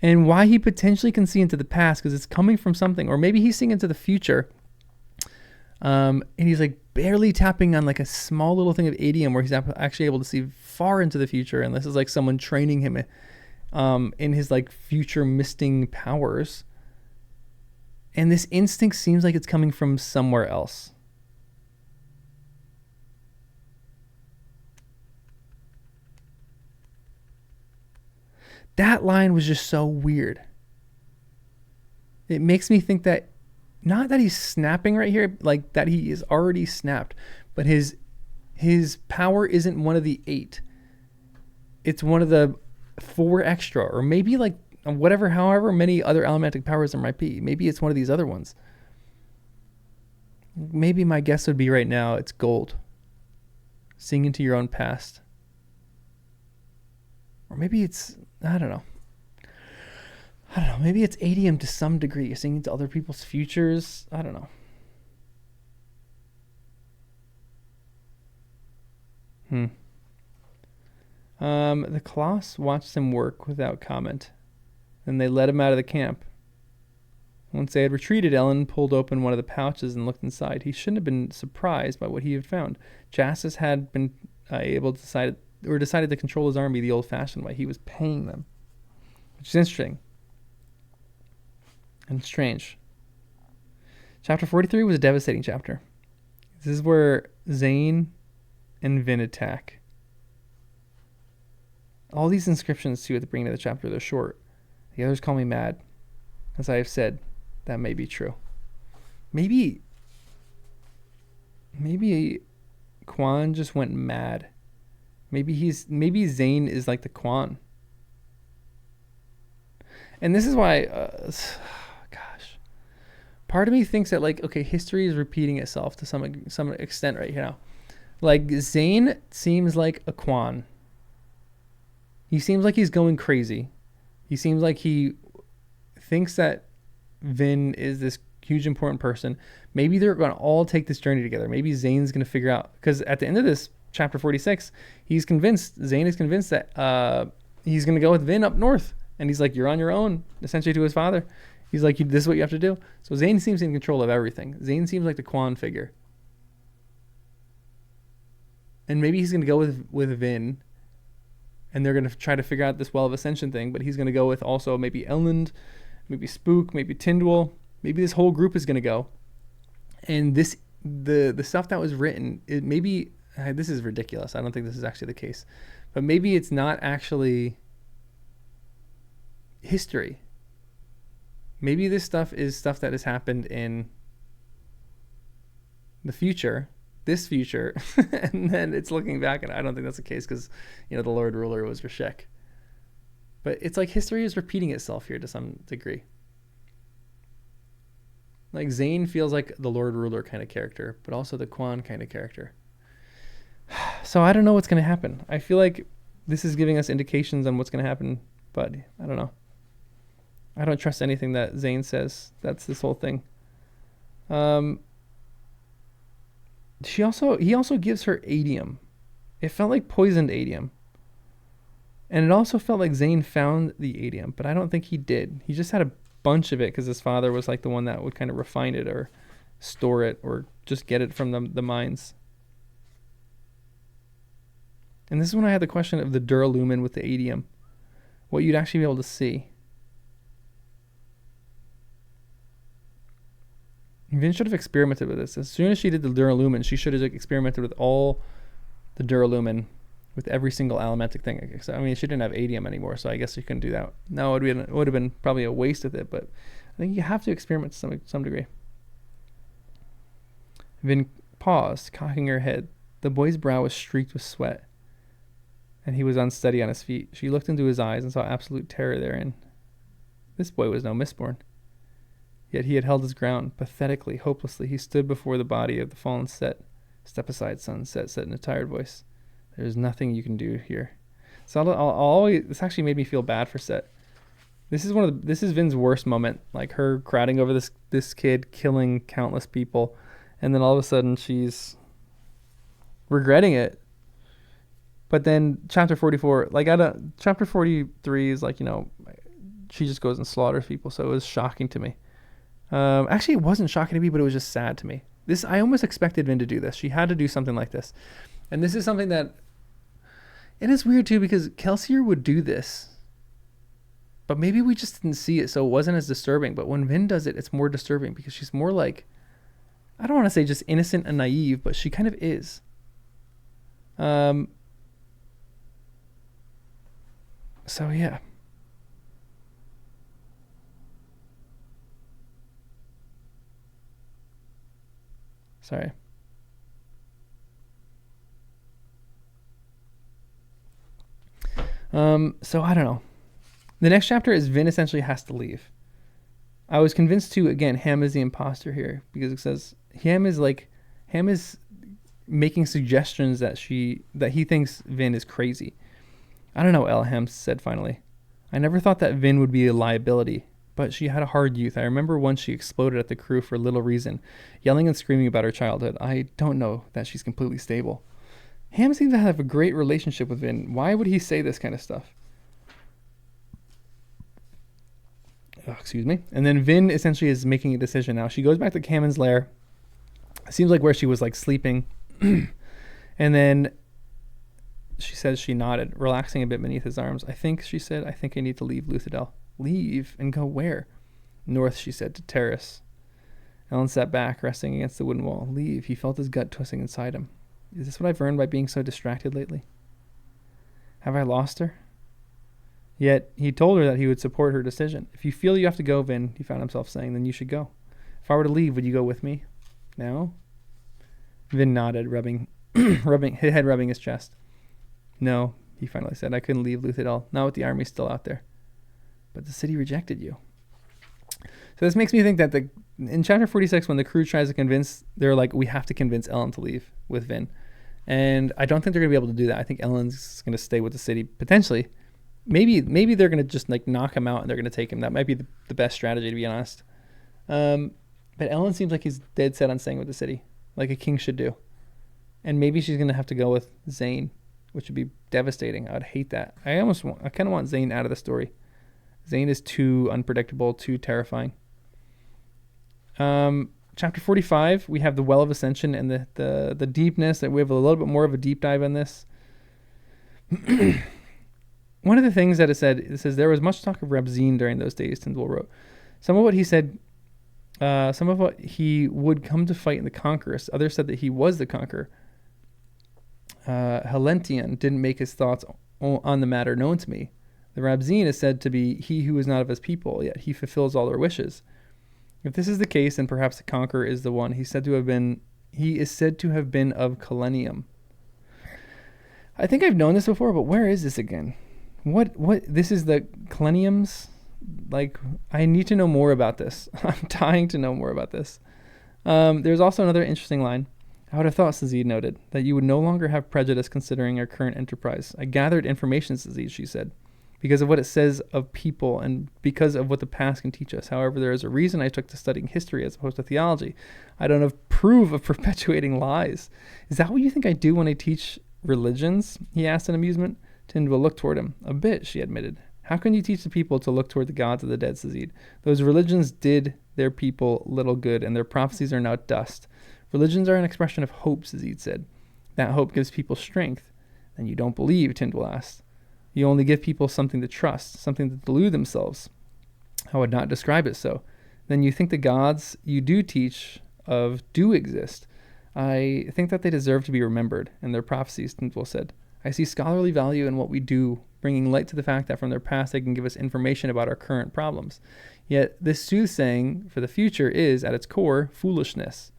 And why he potentially can see into the past, because it's coming from something. Or maybe he's seeing into the future. And he's like barely tapping on like a small little thing of adium where he's actually able to see far into the future. And this is like someone training him in his like future misting powers. And this instinct seems like it's coming from somewhere else. That line was just so weird. It makes me think that not that he's snapping right here, like that he is already snapped, but his power isn't one of the 8. It's one of the 4 extra, or maybe like however many other allomantic powers there might be. Maybe it's one of these other ones. Maybe my guess would be right now it's gold. Seeing into your own past. Or maybe it's, I don't know. Maybe it's adium to some degree. Seeing into other people's futures. I don't know. The Colossus watched him work without comment. Then they led him out of the camp. Once they had retreated, Elend pulled open one of the pouches and looked inside. He shouldn't have been surprised by what he had found. Jastus had been decided to control his army the old-fashioned way. He was paying them, which is interesting and strange. Chapter 43 was a devastating chapter. This is where Zane and Vin attack. All these inscriptions, too, at the beginning of the chapter, they're short. The others call me mad. As I have said, that may be true. Maybe Quan just went mad. Maybe Zane is like the Quan. And this is why, gosh, part of me thinks that, like, okay, history is repeating itself to some extent right now. Like, Zane seems like a Quan. He seems like he's going crazy. He seems like he thinks that Vin is this huge important person. Maybe they're going to all take this journey together. Maybe Zane's going to figure out, because at the end of this chapter 46, Zane is convinced that he's going to go with Vin up north. And he's like, you're on your own, essentially, to his father. He's like, this is what you have to do. So Zane seems in control of everything. Zane seems like the Quan figure. And maybe he's going to go with Vin. And they're going to try to figure out this Well of Ascension thing. But he's going to go with also maybe Elend, maybe Spook, maybe Tyndall. Maybe this whole group is going to go. And the stuff that was written, this is ridiculous. I don't think this is actually the case. But maybe it's not actually history. Maybe this stuff is stuff that has happened in the future, this future, and then it's looking back, and I don't think that's the case because, the Lord Ruler was Rashek. But it's like history is repeating itself here to some degree. Like, Zane feels like the Lord Ruler kind of character, but also the Quan kind of character. So I don't know what's going to happen. I feel like this is giving us indications on what's going to happen, but I don't know. I don't trust anything that Zane says. That's this whole thing. He also gives her adium. It felt like poisoned adium. And it also felt like Zane found the adium, but I don't think he did. He just had a bunch of it because his father was like the one that would kind of refine it or store it or just get it from the mines. And this is when I had the question of the duralumin with the adium. What you'd actually be able to see. Vin should have experimented with this. As soon as she did the duralumin, she should have experimented with all the duralumin with every single elementic thing. I mean, she didn't have adium anymore, so I guess she couldn't do that. No, it would have been probably a waste of it, but I think you have to experiment to some degree. Vin paused, cocking her head. The boy's brow was streaked with sweat, and he was unsteady on his feet. She looked into his eyes and saw absolute terror therein. This boy was no Mistborn. Yet he had held his ground. Pathetically, hopelessly, he stood before the body of the fallen Set. Step aside, son, Set said in a tired voice. There is nothing you can do here. So this actually made me feel bad for Set. This is Vin's worst moment. Like, her crowding over this kid, killing countless people, and then all of a sudden she's regretting it. But then chapter 44, chapter 43 is like, she just goes and slaughters people. So it was shocking to me. Actually, it wasn't shocking to me, but it was just sad to me. I almost expected Vin to do this. She had to do something like this. And this is something that, it is weird too, because Kelsier would do this, but maybe we just didn't see it, so it wasn't as disturbing. But when Vin does it, it's more disturbing because she's more like, I don't want to say just innocent and naive, but she kind of is. So yeah. Sorry. So I don't know. The next chapter is Vin essentially has to leave. I was convinced too, again, Ham is the imposter here because it says Ham is making suggestions that he thinks Vin is crazy. I don't know, Ham said finally. I never thought that Vin would be a liability, but she had a hard youth. I remember once she exploded at the crew for little reason, yelling and screaming about her childhood. I don't know that she's completely stable. Ham seems to have a great relationship with Vin. Why would he say this kind of stuff? Oh, excuse me. And then Vin essentially is making a decision now. She goes back to Kammen's lair. It seems like where she was like sleeping. And then she says she nodded, relaxing a bit beneath his arms. She said, I think I need to leave Luthadel. Leave? And go where? North, she said, to Terrace. Elend sat back, resting against the wooden wall. Leave. He felt his gut twisting inside him. Is this what I've earned by being so distracted lately? Have I lost her? Yet he told her that he would support her decision. If you feel you have to go, Vin, he found himself saying, then you should go. If I were to leave, would you go with me? No? Vin nodded, rubbing his head rubbing his chest. No, he finally said. I couldn't leave Luthadel, not with the army still out there. But the city rejected you. So this makes me think that in chapter 46, when the crew tries to convince, they're like, we have to convince Elend to leave with Vin. And I don't think they're going to be able to do that. I think Elend's going to stay with the city, potentially. Maybe they're going to just like knock him out and they're going to take him. That might be the best strategy, to be honest. But Elend seems like he's dead set on staying with the city, like a king should do. And maybe she's going to have to go with Zane, which would be devastating. I would hate that. I kind of want Zane out of the story. Zane is too unpredictable, too terrifying. Chapter 45, we have the Well of Ascension and the deepness. We have a little bit more of a deep dive on this. One of the things that it says, there was much talk of Zane during those days, Tyndall wrote. Some of what he said, some of what he would come to fight in the Conquerors. Others said that he was the conqueror. Helentian didn't make his thoughts on the matter known to me. The Rabzine is said to be he who is not of his people, yet he fulfills all their wishes. If this is the case, then perhaps the conqueror is the one. He is said to have been of Kalenium. I think I've known this before, but where is this again? What this is the Kaleniums? Like, I need to know more about this. I'm dying to know more about this. There's also another interesting line. I would have thought, Sazid noted, that you would no longer have prejudice considering our current enterprise. I gathered information, Sazid, she said, because of what it says of people and because of what the past can teach us. However, there is a reason I took to studying history as opposed to theology. I don't approve of perpetuating lies. Is that what you think I do when I teach religions? He asked in amusement. Tyndall looked toward him. A bit, she admitted. How can you teach the people to look toward the gods of the dead, Sazid? Those religions did their people little good, and their prophecies are now dust. Religions are an expression of hope, Sazid said. That hope gives people strength. Then you don't believe, Tyndall asked. You only give people something to trust, something to delude themselves. I would not describe it so. Then you think the gods you do teach of do exist. I think that they deserve to be remembered, and their prophecies, Tyndall said. I see scholarly value in what we do, bringing light to the fact that from their past they can give us information about our current problems. Yet this soothsaying for the future is, at its core, foolishness.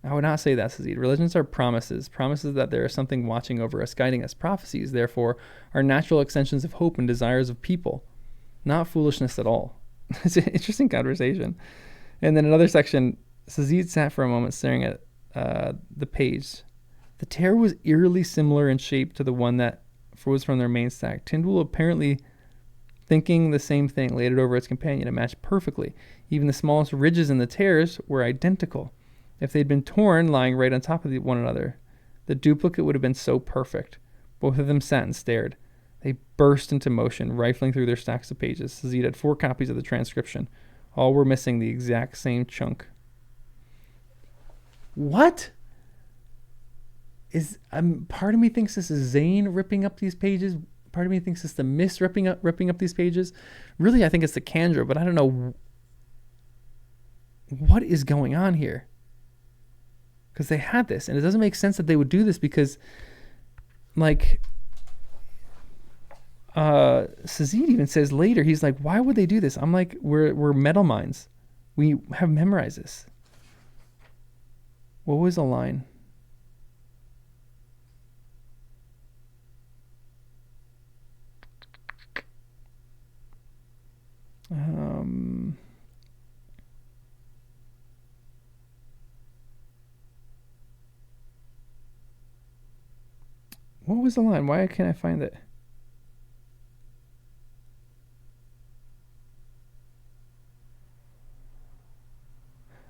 I would not say that, Sazid. Religions are promises that there is something watching over us, guiding us. Prophecies, therefore, are natural extensions of hope and desires of people, not foolishness at all. It's an interesting conversation. And then another section, Sazid sat for a moment staring at the page. The tear was eerily similar in shape to the one that was from their main stack. Tyndall, apparently thinking the same thing, laid it over its companion. It matched perfectly. Even the smallest ridges in the tears were identical. If they'd been torn, lying right on top of one another, the duplicate would have been so perfect. Both of them sat and stared. They burst into motion, rifling through their stacks of pages. Sazid had 4 copies of the transcription. All were missing the exact same chunk. What? Part of me thinks this is Zane ripping up these pages. Part of me thinks it's the Mist ripping up these pages. Really, I think it's the Kandra, but I don't know what is going on here. Because they had this, and it doesn't make sense that they would do this because, like, Sazid even says later, he's like, why would they do this? I'm like, we're metal minds. We have memorized this. What was the line? What was the line? Why can't I find it?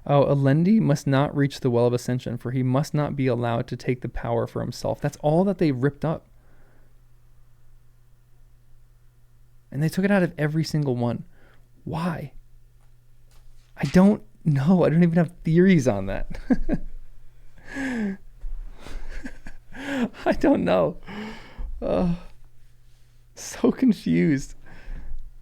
Oh, Elendi must not reach the Well of Ascension, for he must not be allowed to take the power for himself. That's all that they ripped up. And they took it out of every single one. Why? I don't know. I don't even have theories on that. I don't know. So confused.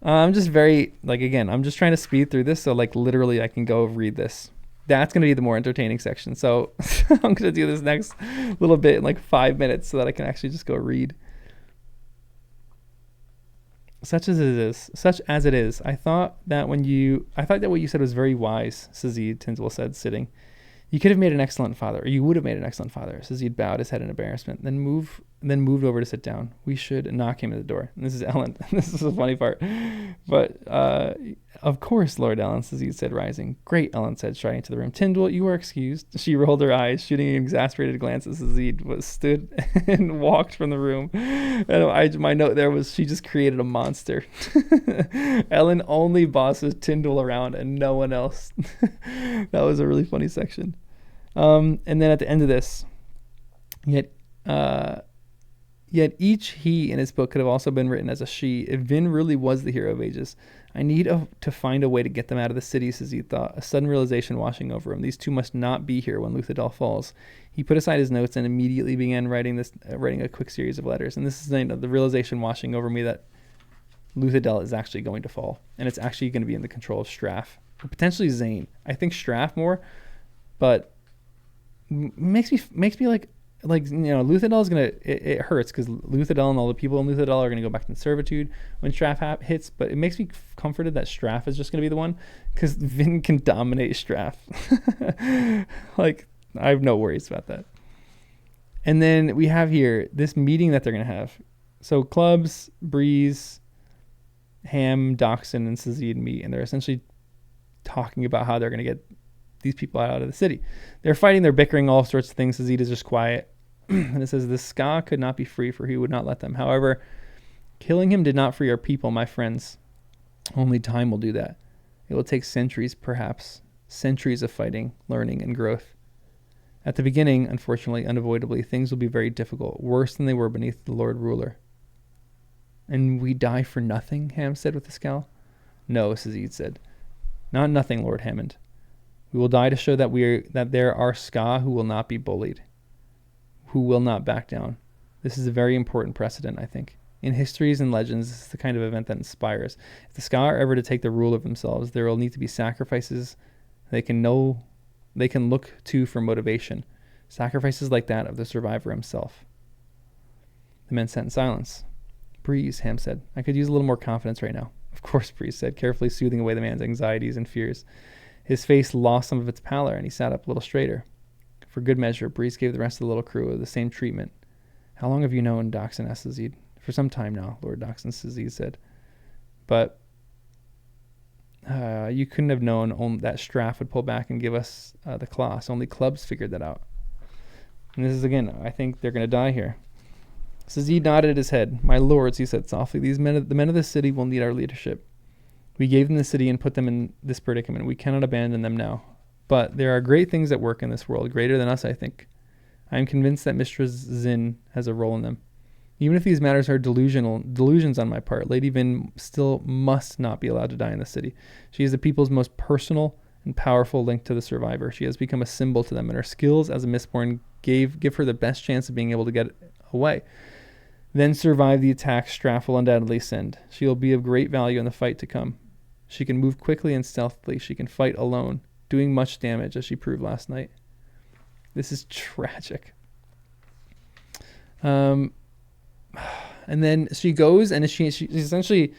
I'm just very, like, again, I'm just trying to speed through this so, like, literally I can go read this. That's going to be the more entertaining section. So I'm going to do this next little bit in like 5 minutes so that I can actually just go read. Such as it is, such as it is. I thought that what you said was very wise, Sazid, Tinsel said, sitting. You could have made an excellent father, or you would have made an excellent father. Sazid bowed his head in embarrassment, then moved over to sit down. We should knock him at the door. And this is Elend. This is the funny part. But of course, Lord Elend, Sazid said, rising. Great, Elend said, striding into the room. Tyndall, you are excused. She rolled her eyes, shooting an exasperated glance at Sazid, but stood and walked from the room. And my note there was she just created a monster. Elend only bosses Tyndall around and no one else. That was a really funny section. And then at the end of this, yet each he in his book could have also been written as a she. If Vin really was the hero of ages, I need to find a way to get them out of the city, Sazid thought, a sudden realization washing over him. These two must not be here when Luthadel falls. He put aside his notes and immediately began writing a quick series of letters. And this is the realization washing over me that Luthadel is actually going to fall, and it's actually going to be in the control of Straff, or potentially Zane. I think Straff more, but makes me like Luthadel is gonna, it hurts because Luthadel and all the people in Luthadel are gonna go back to servitude when Straff hits, but it makes me comforted that Straff is just gonna be the one, because Vin can dominate Straff. Like, I have no worries about that. And then we have here this meeting that they're gonna have. So Clubs, Breeze, Ham, Doxson, and Sazid meet, and they're essentially talking about how they're gonna get these people out of the city. They're fighting, they're bickering, all sorts of things. Sazid is just quiet. And it says, the Ska could not be free, for he would not let them. However, killing him did not free our people, my friends. Only time will do that. It will take centuries, perhaps. Centuries of fighting, learning, and growth. At the beginning, unfortunately, unavoidably, things will be very difficult, worse than they were beneath the Lord Ruler. And we die for nothing, Ham said with a scowl. No, Sazid said. Not nothing, Lord Hammond. We will die to show that there are Ska who will not be bullied, who will not back down. This is a very important precedent, I think. In histories and legends, this is the kind of event that inspires. If the Ska are ever to take the rule of themselves, there will need to be sacrifices they can look to for motivation. Sacrifices like that of the survivor himself. The men sat in silence. Breeze, Ham said. I could use a little more confidence right now. Of course, Breeze said, carefully soothing away the man's anxieties and fears. His face lost some of its pallor, and he sat up a little straighter. For good measure, Breeze gave the rest of the little crew the same treatment. How long have you known Doxson? Asked Sazid. For some time now, Lord Doxson, Sazid said. But you couldn't have known that Straff would pull back and give us the Class. Only Clubs figured that out. And this is, again, I think they're going to die here. Sazid nodded his head. My lords, he said softly, the men of this city will need our leadership. We gave them the city and put them in this predicament. We cannot abandon them now. But there are great things at work in this world, greater than us, I think. I am convinced that Mistress Zin has a role in them. Even if these matters are delusions on my part, Lady Vin still must not be allowed to die in the city. She is the people's most personal and powerful link to the survivor. She has become a symbol to them, and her skills as a Mistborn give her the best chance of being able to get away. Then survive the attack Straff will undoubtedly send. She will be of great value in the fight to come. She can move quickly and stealthily. She can fight alone, doing much damage, as she proved last night. This is tragic. And then she goes, and she essentially,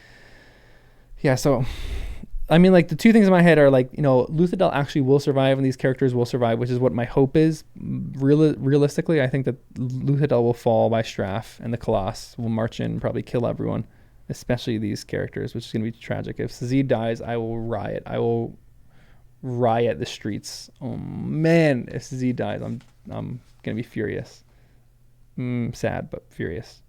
yeah, so, I mean, like, the two things in my head are, like, Luthadel actually will survive, and these characters will survive, which is what my hope is. Realistically, I think that Luthadel will fall by Straff, and the Colossus will march in and probably kill everyone, especially these characters, which is going to be tragic. If Sazid dies, I will riot. I will riot the streets. Oh man, if Sazid dies, I'm going to be furious. Sad, but furious.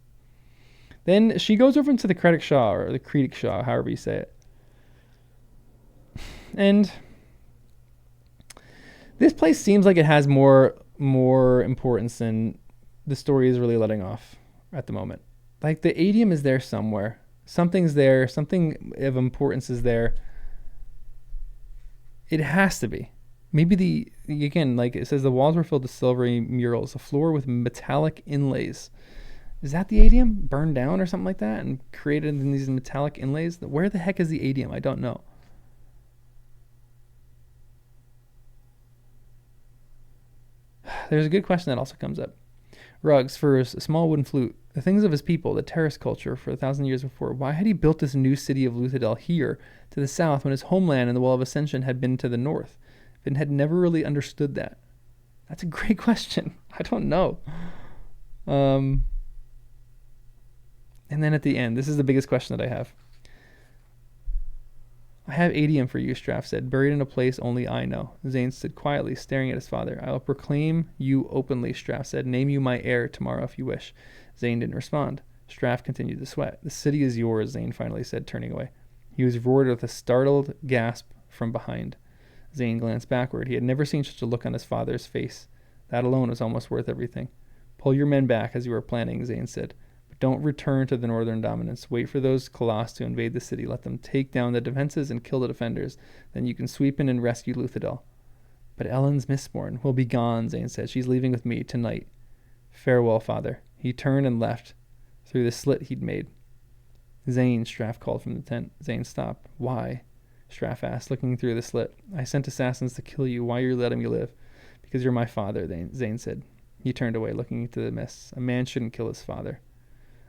Then she goes over into the Kredik Shaw, or the Kredik Shaw, however you say it. And this place seems like it has more importance than the story is really letting off at the moment. Like, the adium is there somewhere. Something's there. Something of importance is there. It has to be. Maybe again, like it says, the walls were filled with silvery murals, a floor with metallic inlays. Is that the adium burned down or something like that and created in these metallic inlays? Where the heck is the adium? I don't know. There's a good question that also comes up. Rugs for a small wooden flute. the things of his people, the terrace culture for 1,000 years before. Why had he built this new city of Luthadel here to the south when his homeland in the Wall of Ascension had been to the north? Vin had never really understood that. That's a great question. I don't know. And then at the end, this is the biggest question that I have. I have adium for you, Straff said, buried in a place only I know. Zane stood quietly, staring at his father. I will proclaim you openly, Straff said. Name you my heir tomorrow if you wish. Zane didn't respond. Straff continued to sweat. The city is yours, Zane finally said, turning away. He was roared with a startled gasp from behind. Zane glanced backward. He had never seen such a look on his father's face. That alone was almost worth everything. Pull your men back as you were planning, Zane said. Don't return to the northern dominance. Wait for those Colossus to invade the city. Let them take down the defenses and kill the defenders. Then you can sweep in and rescue Luthadel. But Elend's Mistborn will be gone, Zane said. She's leaving with me tonight. Farewell, father. He turned and left through the slit he'd made. Zane, Straff called from the tent. Zane stopped. Why? Straff asked, looking through the slit. I sent assassins to kill you. Why are you letting me live? Because you're my father, Zane said. He turned away, looking into the mists. A man shouldn't kill his father.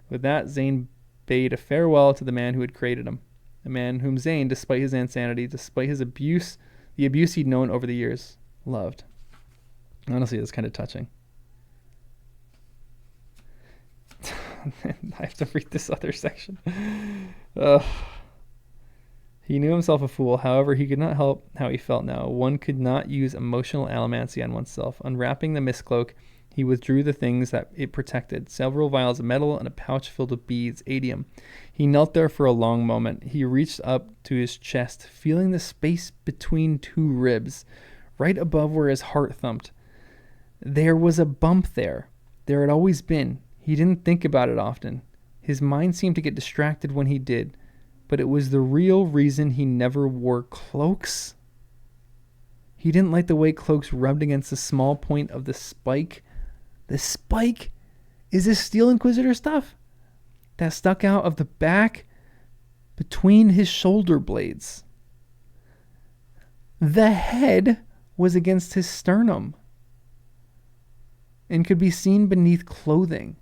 With that, Zane bade a farewell to the man who had created him, a man whom Zane, despite his insanity, despite his abuse, the abuse he'd known over the years, loved. Honestly, it's kind of touching. I have to read this other section. He knew himself a fool. However, he could not help how he felt now. One could not use emotional allomancy on oneself. Unwrapping the mist cloak, he withdrew the things that it protected, several vials of metal and a pouch filled with beads, adium. He knelt there for a long moment. He reached up to his chest, feeling the space between two ribs, right above where his heart thumped. There was a bump there. There had always been. He didn't think about it often. His mind seemed to get distracted when he did, but it was the real reason he never wore cloaks. He didn't like the way cloaks rubbed against the small point of the spike. The spike is this Steel Inquisitor stuff that stuck out of the back between his shoulder blades. The head was against his sternum and could be seen beneath clothing.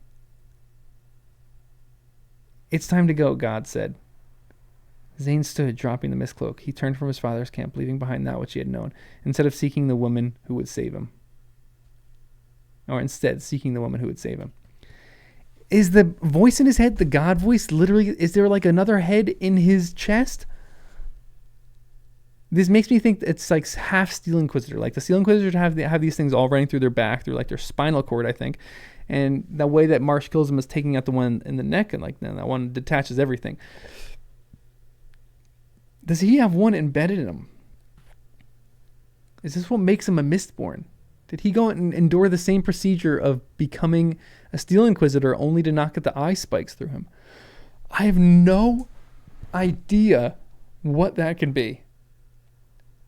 It's time to go, God said. Zane stood, dropping the mist cloak. He turned from his father's camp, leaving behind that which he had known, instead seeking the woman who would save him. Is the voice in his head the God voice? Literally, is there like another head in his chest? This makes me think that it's like half Steel Inquisitor. Like the Steel Inquisitors have these things all running through their back, through like their spinal cord, I think. And the way that Marsh kills him is taking out the one in the neck, and like then that one detaches everything. Does he have one embedded in him? Is this what makes him a Mistborn? Did he go and endure the same procedure of becoming a Steel Inquisitor only to not get the eye spikes through him? I have no idea what that can be.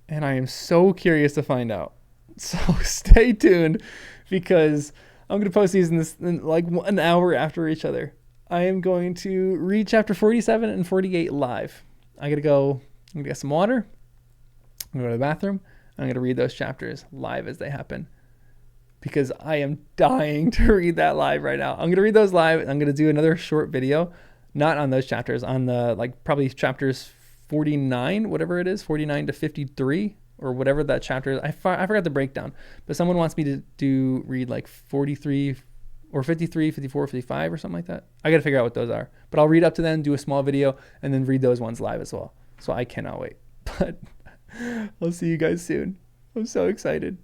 And I am so curious to find out. So stay tuned, because I'm going to post these in like an hour after each other. I am going to read chapter 47 and 48 live. I'm going to get some water. I'm going to go to the bathroom. I'm going to read those chapters live as they happen, because I am dying to read that live right now. I'm going to read those live. I'm going to do another short video, not on those chapters, on the like probably chapters 49, whatever it is, 49 to 53 or whatever that chapter is. I forgot the breakdown, but someone wants me to read like 43 or 53, 54, 55 or something like that. I got to figure out what those are, but I'll read up to them, do a small video, and then read those ones live as well. So I cannot wait, but I'll see you guys soon. I'm so excited.